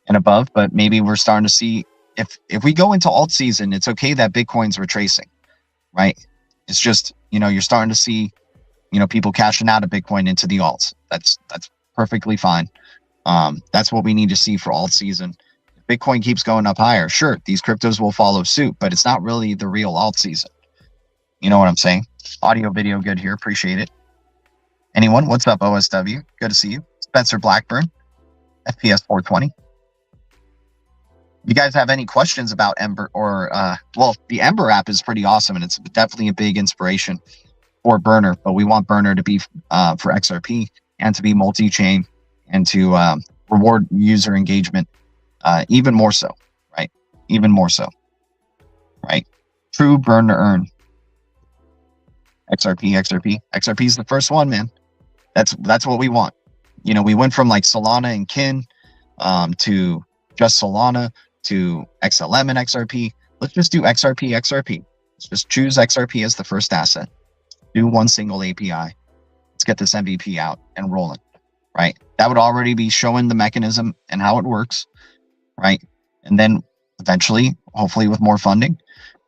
above, but maybe we're starting to see, if we go into alt season, it's okay that Bitcoin's retracing, right? It's just, you're starting to see, people cashing out of Bitcoin into the alts. That's perfectly fine. That's what we need to see for alt season. If Bitcoin keeps going up higher, sure, these cryptos will follow suit, but it's not really the real alt season. You know what I'm saying? Audio, video, good here. Appreciate it. Anyone? What's up, OSW? Good to see you. Spencer Blackburn, FPS 420. You guys have any questions about Ember or, the Ember app is pretty awesome, and it's definitely a big inspiration for Burner, but we want Burner to be for XRP and to be multi-chain and to reward user engagement even more so, right? Even more so, right? True burn to earn. XRP is the first one, man. That's what we want. We went from like Solana and Kin to just Solana to XLM and XRP. Let's just do XRP. Just choose XRP as the first asset. Do one single API. Let's get this MVP out and rolling, right? That would already be showing the mechanism and how it works, right? And then eventually, hopefully with more funding,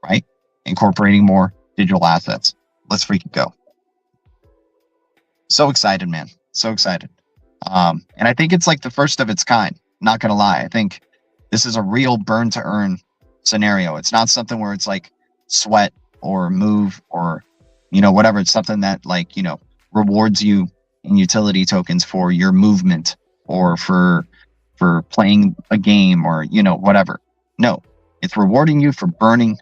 right? Incorporating more digital assets. Let's freaking go. So excited, man. So excited. And I think it's like the first of its kind. Not going to lie. I think this is a real burn to earn scenario. It's not something where it's like sweat or move or, you know, whatever. It's something that like, you know, rewards you in utility tokens for your movement or for playing a game or, you know, whatever. No, it's rewarding you for burning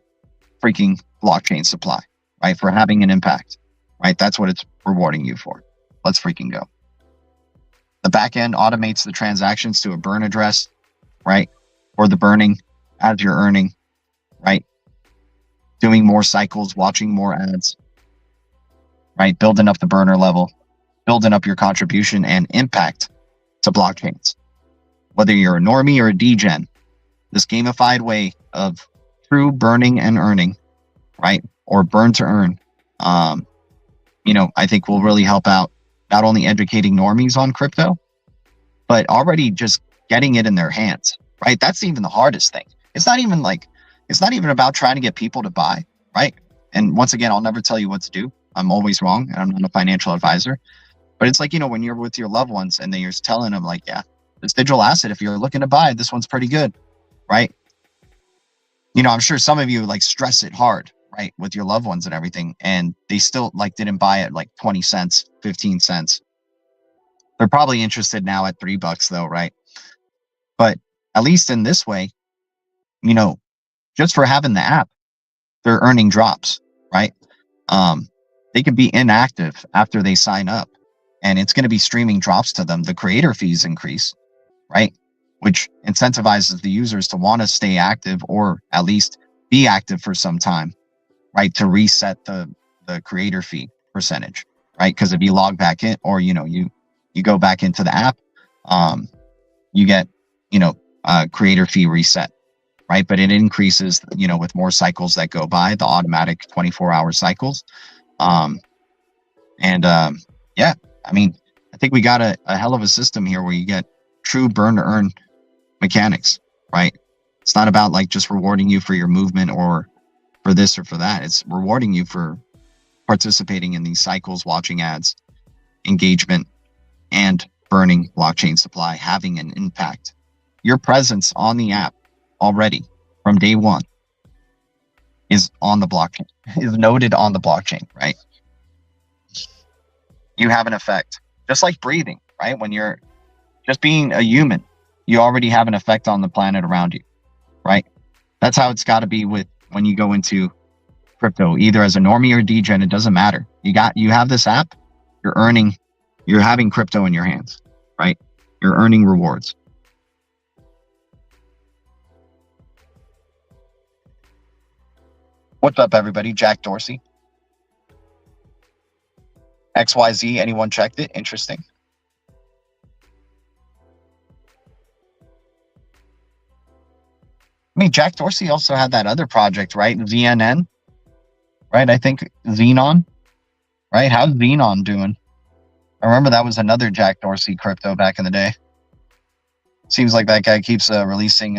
freaking blockchain supply, right? For having an impact, right? That's what it's rewarding you for. Let's freaking go. The back end automates the transactions to a burn address, right? Or the burning as you're earning, right? Doing more cycles, watching more ads, right? Building up the burner level, building up your contribution and impact to blockchains. Whether you're a normie or a degen, this gamified way of true burning and earning, right? Or burn to earn, you know, I think will really help out not only educating normies on crypto, but already just getting it in their hands, right? That's even the hardest thing. It's not even about trying to get people to buy, right? And once again, I'll never tell you what to do. I'm always wrong, and I'm not a financial advisor. But it's like, you know, when you're with your loved ones and then you're telling them like, yeah, this digital asset, if you're looking to buy it, this one's pretty good, right? You know, I'm sure some of you like stress it hard, right? With your loved ones and everything. And they still like didn't buy it like 20 cents, 15 cents. They're probably interested now at $3 though, right? But at least in this way, you know, just for having the app, they're earning drops, right? They could be inactive after they sign up and it's going to be streaming drops to them. The creator fees increase, right? Which incentivizes the users to want to stay active or at least be active for some time, right? To reset the creator fee percentage, right? Because if you log back in or, you know, you go back into the app, you get, you know, creator fee reset, right? But it increases, you know, with more cycles that go by, the automatic 24-hour cycles. Yeah, I mean, I think we got a hell of a system here where you get true burn to earn mechanics, right? It's not about like just rewarding you for your movement or for this or for that. It's rewarding you for participating in these cycles, watching ads, engagement, and burning blockchain supply, having an impact. Your presence on the app already from day one is on the blockchain, is noted on the blockchain, right? You have an effect, just like breathing, right? When you're just being a human, you already have an effect on the planet around you, right? That's how it's got to be with when you go into crypto, either as a normie or degen, it doesn't matter. You have this app, you're having crypto in your hands, right? You're earning rewards. What's up, everybody? Jack Dorsey. XYZ, anyone checked it? Interesting. I mean, Jack Dorsey also had that other project, right? ZNN, right? I think Xenon, right? How's Xenon doing? I remember that was another Jack Dorsey crypto back in the day. Seems like that guy keeps releasing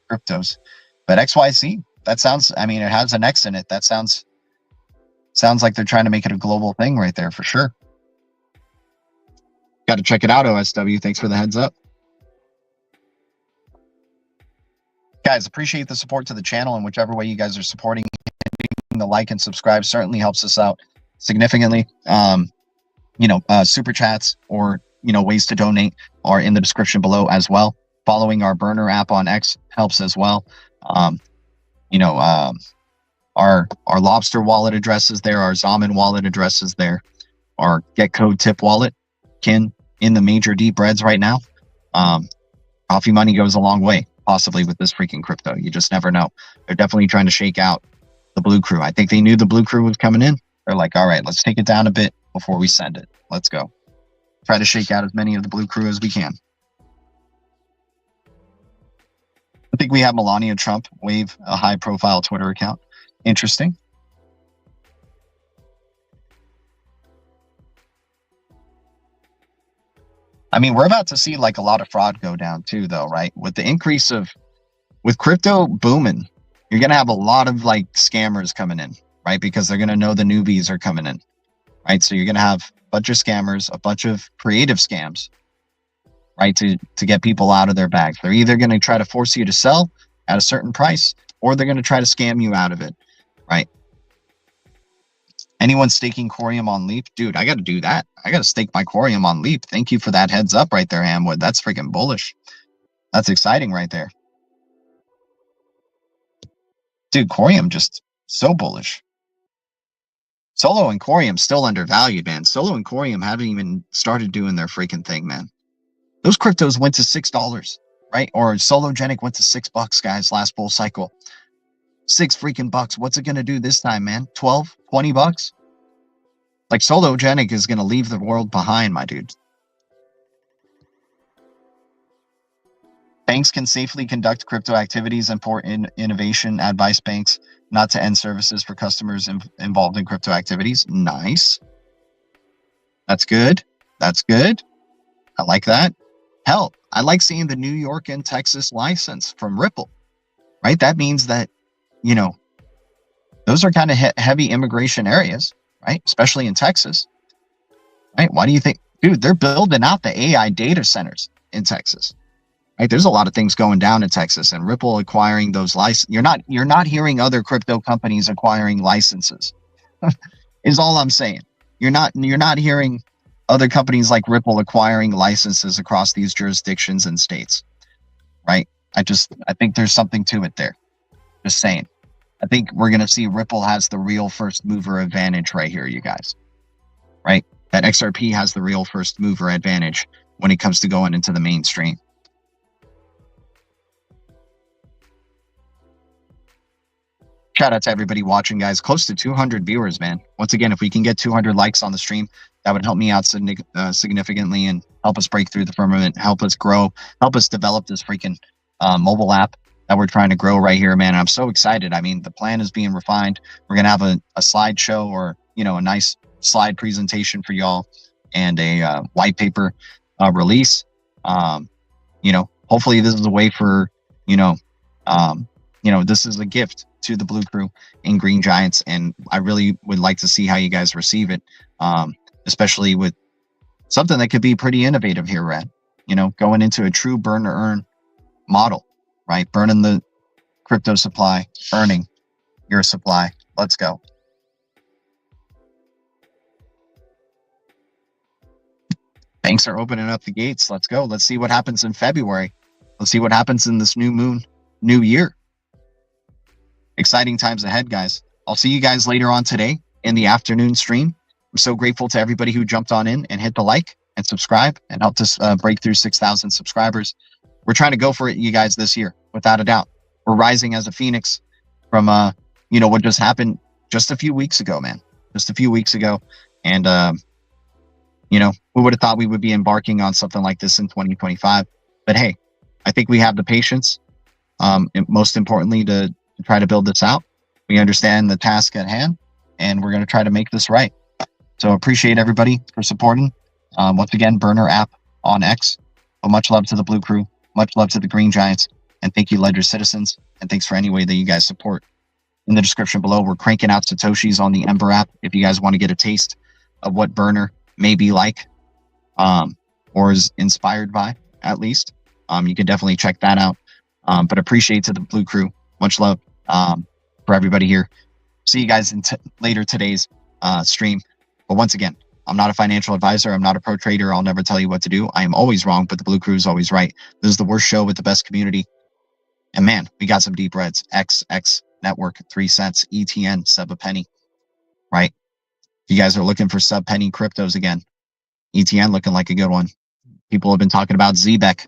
cryptos. But XYZ, that sounds, I mean, it has an X in it. That sounds like they're trying to make it a global thing right there for sure. Got to check it out, OSW. Thanks for the heads up. Guys, appreciate the support to the channel in whichever way you guys are supporting. The like and subscribe certainly helps us out significantly. You know, super chats or, you know, ways to donate are in the description below as well. Following our burner app on X helps as well. You know, our LOBSTR wallet address is there, our XAMAN wallet address is there, our get code tip wallet in the major deep reds right now. Coffee money goes a long way, possibly with this freaking crypto. You just never know. They're definitely trying to shake out the blue crew. I think they knew the blue crew was coming in. They're like, all right, let's take it down a bit before we send it. Let's go. Try to shake out as many of the blue crew as we can. I think we have Melania Trump waive a high-profile Twitter account. Interesting. I mean, we're about to see like a lot of fraud go down too, though, right? With the increase of, with crypto booming, you're going to have a lot of like scammers coming in, right? Because they're going to know the newbies are coming in, right? So you're going to have a bunch of scammers, a bunch of creative scams, right? To get people out of their bags. They're either going to try to force you to sell at a certain price, or they're going to try to scam you out of it, right? Anyone staking COREUM on Leap? Dude, I got to do that. I got to stake my COREUM on Leap. Thank you for that heads up right there, Hamwood. That's freaking bullish. That's exciting right there. Dude, COREUM just so bullish. Solo and COREUM still undervalued, man. Solo and COREUM haven't even started doing their freaking thing, man. Those cryptos went to $6, right? Or Sologenic went to $6, guys, last bull cycle. $6 freaking bucks. What's it going to do this time, man? 12, 20 bucks? Like, Sologenic is going to leave the world behind, my dude. Banks can safely conduct crypto activities, import innovation, advice banks, not to end services for customers involved in crypto activities. Nice. That's good. That's good. I like that. Hell, I like seeing the New York and Texas license from Ripple, right? That means that, you know, those are kind of heavy immigration areas, right? Especially in Texas, right? Why do you think, dude, they're building out the AI data centers in Texas, right? There's a lot of things going down in Texas, and Ripple acquiring those licenses. You're not hearing other crypto companies acquiring licenses is all I'm saying. You're not hearing other companies like Ripple acquiring licenses across these jurisdictions and states, right? I think there's something to it there. Just saying. I think we're going to see Ripple has the real first mover advantage right here, you guys, right? That XRP has the real first mover advantage when it comes to going into the mainstream. Shout out to everybody watching, guys. Close to 200 viewers, man. Once again, if we can get 200 likes on the stream, that would help me out significantly and help us break through the firmament, help us grow, help us develop this freaking mobile app that we're trying to grow right here, man. I'm so excited. I mean, the plan is being refined. We're going to have a slideshow, or, you know, a nice slide presentation for y'all, and a white paper release. You know, hopefully this is a way for, this is a gift to the Blue Crew in Green Giants, and I really would like to see how you guys receive it, especially with something that could be pretty innovative here, Rad. You know, going into a true burn to earn model, right? Burning the crypto supply, earning your supply. Let's go. Banks are opening up the gates. Let's go. Let's see what happens in February. Let's see what happens in this new moon, new year. Exciting times ahead, guys. I'll see you guys later on today in the afternoon stream. I'm so grateful to everybody who jumped on in and hit the like and subscribe and helped us break through 6,000 subscribers. We're trying to go for it, you guys, this year, without a doubt. We're rising as a phoenix from, what just happened just a few weeks ago, man. Just a few weeks ago. And, who would have thought we would be embarking on something like this in 2025? But hey, I think we have the patience, and most importantly, to try to build this out. We understand the task at hand, and we're going to try to make this right. So appreciate everybody for supporting. Once again, burner app on X. But much love to the Blue Crew. Much love to the Green Giants. And thank you, Ledger citizens. And thanks for any way that you guys support. In the description below, we're cranking out Satoshis on the Ember app. If you guys want to get a taste of what burner may be like, or is inspired by, at least, you can definitely check that out. But appreciate to the Blue Crew. Much love for everybody here. See you guys in later today's stream. But once again, I'm not a financial advisor. I'm not a pro trader. I'll never tell you what to do. I am always wrong, but the Blue Crew is always right. This is the worst show with the best community. And man, we got some deep reds. XX Network, 3 cents. ETN, sub a penny. Right? You guys are looking for sub penny cryptos again. ETN looking like a good one. People have been talking about ZBEC,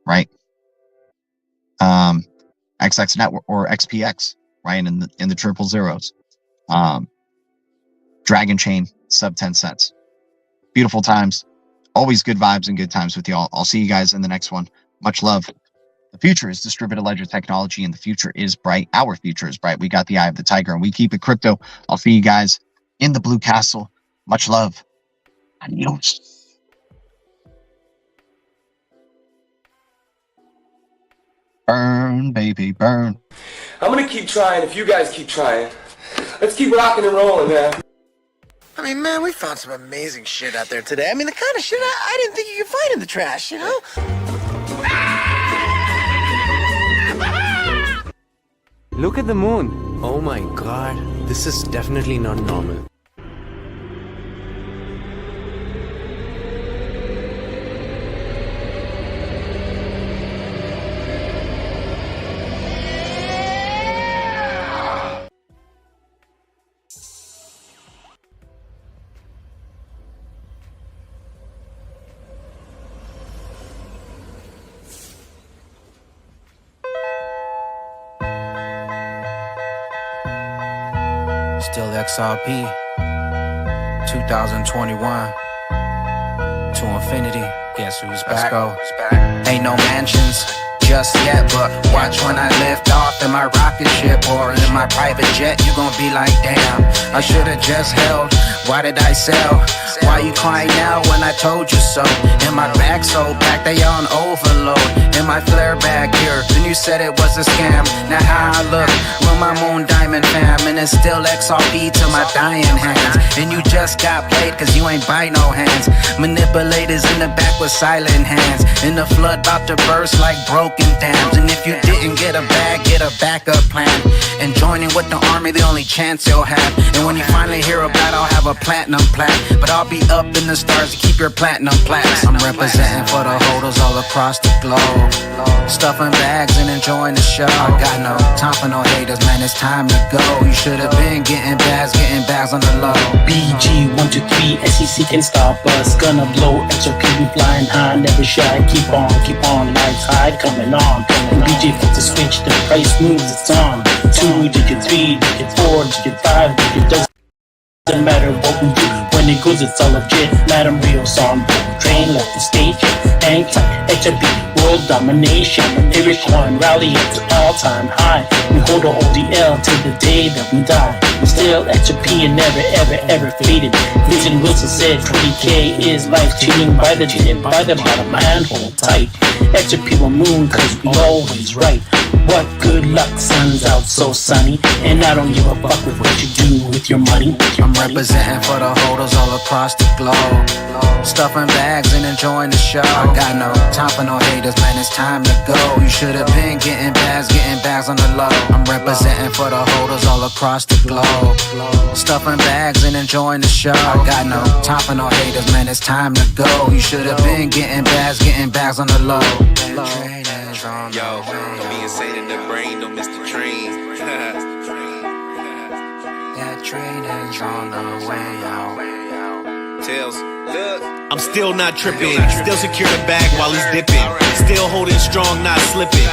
right? XX Network or XPX, right? In the triple zeros. Dragon Chain, sub 10 cents. Beautiful times. Always good vibes and good times with y'all. I'll see you guys in the next one. Much love. The future is distributed ledger technology, and the future is bright. Our future is bright. We got the eye of the tiger, and we keep it crypto. I'll see you guys in the Blue Castle. Much love. Adios. Burn, baby, burn. I'm gonna keep trying if you guys keep trying. Let's keep rocking and rolling, man. I mean, man, we found some amazing shit out there today. I mean, the kind of shit I didn't think you could find in the trash, you know? Look at the moon. Oh my god, this is definitely not normal. Still XRP 2021 to infinity. Guess who's back? Let's go. Ain't no mansions just yet, but watch when I lift off in my rocket ship or in my private jet. You gon' be like, damn, I should've just held. Why did I sell? Why you crying now when I told you so? In my bag so packed, they on overload. In my flare bag here, then you said it was a scam. Now how I look with my moon diamond fam, and it's still XRP to my dying hands. And you just got played cause you ain't by no hands. Manipulators in the back with silent hands. And the flood about to burst like broken dams. And if you didn't get a bag, get a backup plan. And joining with the army, the only chance you'll have. And when you finally hear about it, I'll have a platinum plaque. But I'll be up in the stars to keep your platinum plaques. I'm representing for the holders all across the globe. Stuffing bags and enjoying the show. I got no time for no haters, man, it's time to go. You should have been getting bags on the low. BG 123, SEC can stop us. Gonna blow XRP, we flying high, never shy. Keep on, lights high, coming on. When BG flips the switch, the price moves, it's on. 2 digit, 3 digit, 4 digit, 5 digit, doesn't matter what we do. When it goes, it's all legit. Madam Rio song, train left the stage. Hang tight, XRP, world domination. Every coin rally up to all-time high. We hold our ODL till the day that we die. We still XRP and never, ever faded. Vincent Wilson said 20K is life-changing by the bottom man, hold tight. XRP will moon cause we always right. What good luck, sun's out so sunny. And I don't give a fuck with what you do with your money. I'm representing for the holders all across the globe. Stuffing bags and enjoying the show. I got no time for no haters, man, it's time to go. You should have been getting bags on the low. I'm representing for the holders all across the globe. Stuffing bags and enjoying the show. I got no time for no haters, man, it's time to go. You should have been getting bags on the low. Yo, don't be insane in the brain, don't miss the train. That train is on the way out. Tails, look. I'm still not tripping, still secure the bag while he's dipping. Still holding strong, not slipping.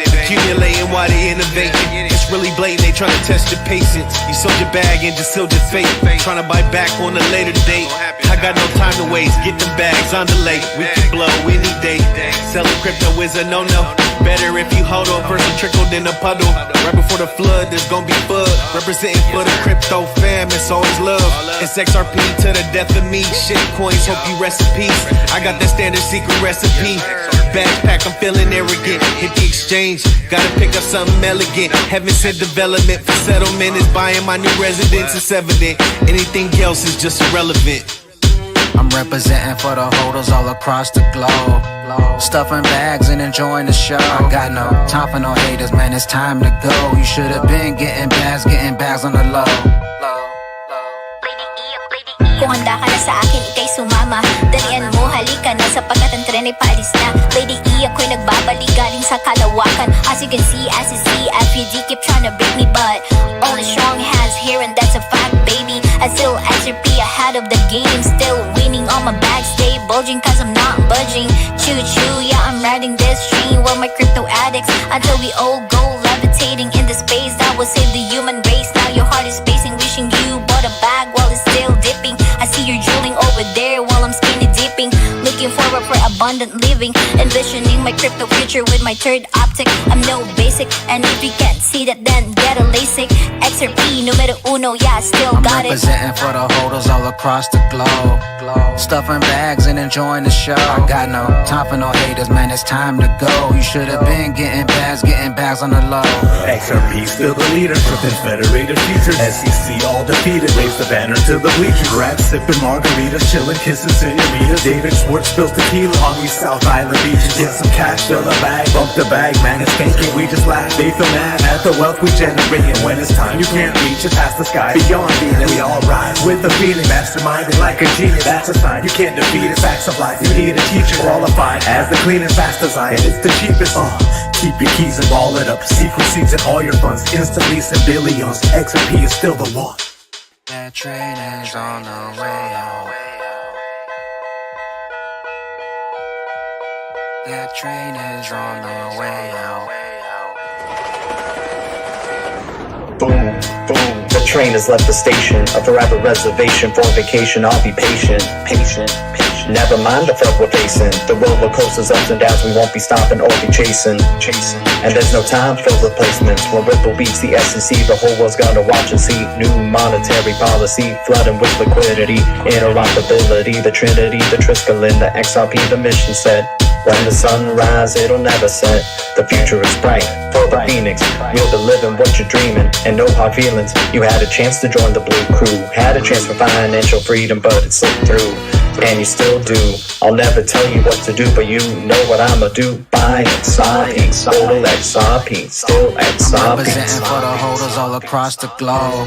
Accumulating while they innovating. It's really blatant, they tryna test your patience. You sold your bag and just sealed your fate. Tryna buy back on a later date. I got no time to waste, get them bags on delay. We can blow any day. Selling crypto is a no-no. Better if you hold on, first a trickle then a puddle. Right before the flood, there's gonna be FUD. Representing for the crypto fam, it's always love. It's XRP to the death of me. Shit coins, hope you rest in peace. I got that standard secret recipe. Backpack, I'm feeling arrogant. Hit the exchange, gotta pick up something elegant. Heaven sent development for settlement is buying my new residence. It's evident. Anything else is just irrelevant. I'm representing for the holders all across the globe. Stuffing bags and enjoying the show. I got no time for no haters, man, it's time to go. You should have been getting bags on the low. Kung handa ka na sa akin, ika'y sumama. Dalian mo, halika na sapagkat ang tren ay paalis na. Lady E, ako'y nagbabalik galing sa kalawakan. As you can see, as you see, FUD keep trying to break me, but only strong hands here and that's a fact, baby. I still XRP ahead of the game, still winning on my bag, stay bulging cause I'm not budging. Choo choo, yeah, I'm riding this train with my crypto addicts until we all go levitating in the space that will save the human race. Now your heart is pacing, wishing you bought a bag while it's still dipping. I see you're drooling over there while I'm skinny dipping, looking forward for a abundant living. Envisioning my crypto future with my third optic. I'm no basic, and if you can't see that, then get a LASIK. XRP, numero uno, yeah, still got it. Representing for the holders all across the globe. Stuffing bags and enjoying the show. I got no time for no haters, man, it's time to go. You should have been getting bags on the low. XRP still the leader, with federated features. SEC all defeated, raise the banner to the bleachers. Rap sipping margaritas, chilling, kissing senoritas. David Schwartz spills tequila on these South Island beaches. Get some cash, fill a bag, bump the bag, man, it's skanking. We just laugh, they feel mad at the wealth we generate. And when it's time, you can't reach it past the sky. Beyond being, we all rise with the feeling, masterminded like a genius. That's a sign you can't defeat it. Facts of life, you need a teacher qualified as the clean and fast design. And it's the cheapest. Keep your keys and ball it up. Secret seeds and all your funds instantly send billions. XRP is still the one. That train is on the way out. That train is on the way out. Boom, boom. The train has left the station. A forever reservation for vacation. I'll be patient, patient. Never mind the threat we're facing. The roller coasters, ups and downs, we won't be stopping or be chasing. And there's no time for replacements. When Ripple beats the SEC, the whole world's gonna watch and see. New monetary policy, flooding with liquidity. Interoperability, the trinity, the Triskelin, the XRP, the mission set. When the sun rises, it'll never set. The future is bright for the phoenix. You'll be living what you're dreaming, and no hard feelings. You had a chance to join the blue crew, had a chance for financial freedom, but it slipped through. And you still do. I'll never tell you what to do, but you know what I'ma do. Buy XRP, total XRP, still XRP. I'm representing for the holders all across the globe.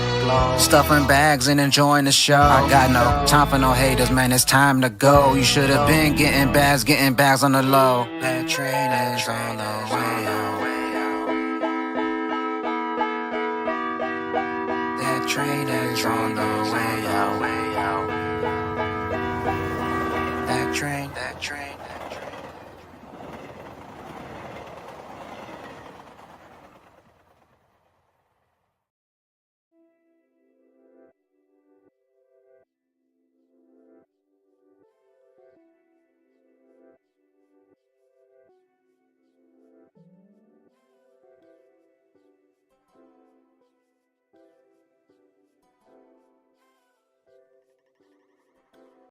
Stuffing bags and enjoying the show. I got no time for no haters, man, it's time to go. You should have been getting bags on the low. That train is on the way out. That train is on the way out. That train.